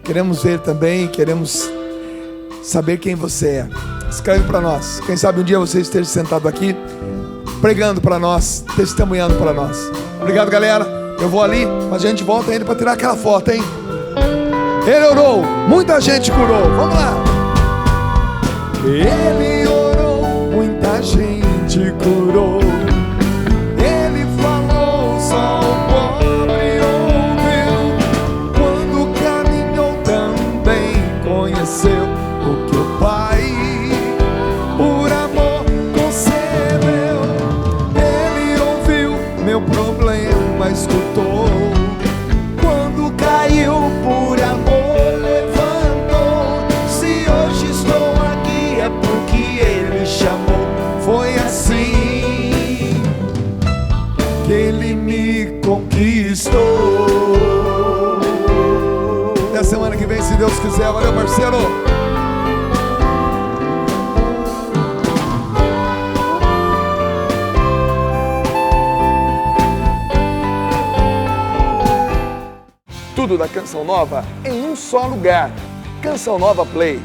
Queremos ver também, queremos saber quem você é. Escreve para nós. Quem sabe um dia você esteja sentado aqui, pregando para nós, testemunhando para nós. Obrigado, galera. Eu vou ali, mas a gente volta ainda para tirar aquela foto, hein? Ele orou, muita gente curou. Vamos lá. Ele orou, muita gente curou. Ele falou, só o pobre ouviu. Quando caminhou também conheceu o que o Pai, por amor, concedeu. Ele ouviu meu problema, escutou. Quando caiu, por amor levantou. Se hoje estou aqui é porque Ele chamou. Foi assim que Ele me conquistou. Até semana que vem, se Deus quiser. Valeu, parceiro. Tudo da Canção Nova em um só lugar. Canção Nova Play.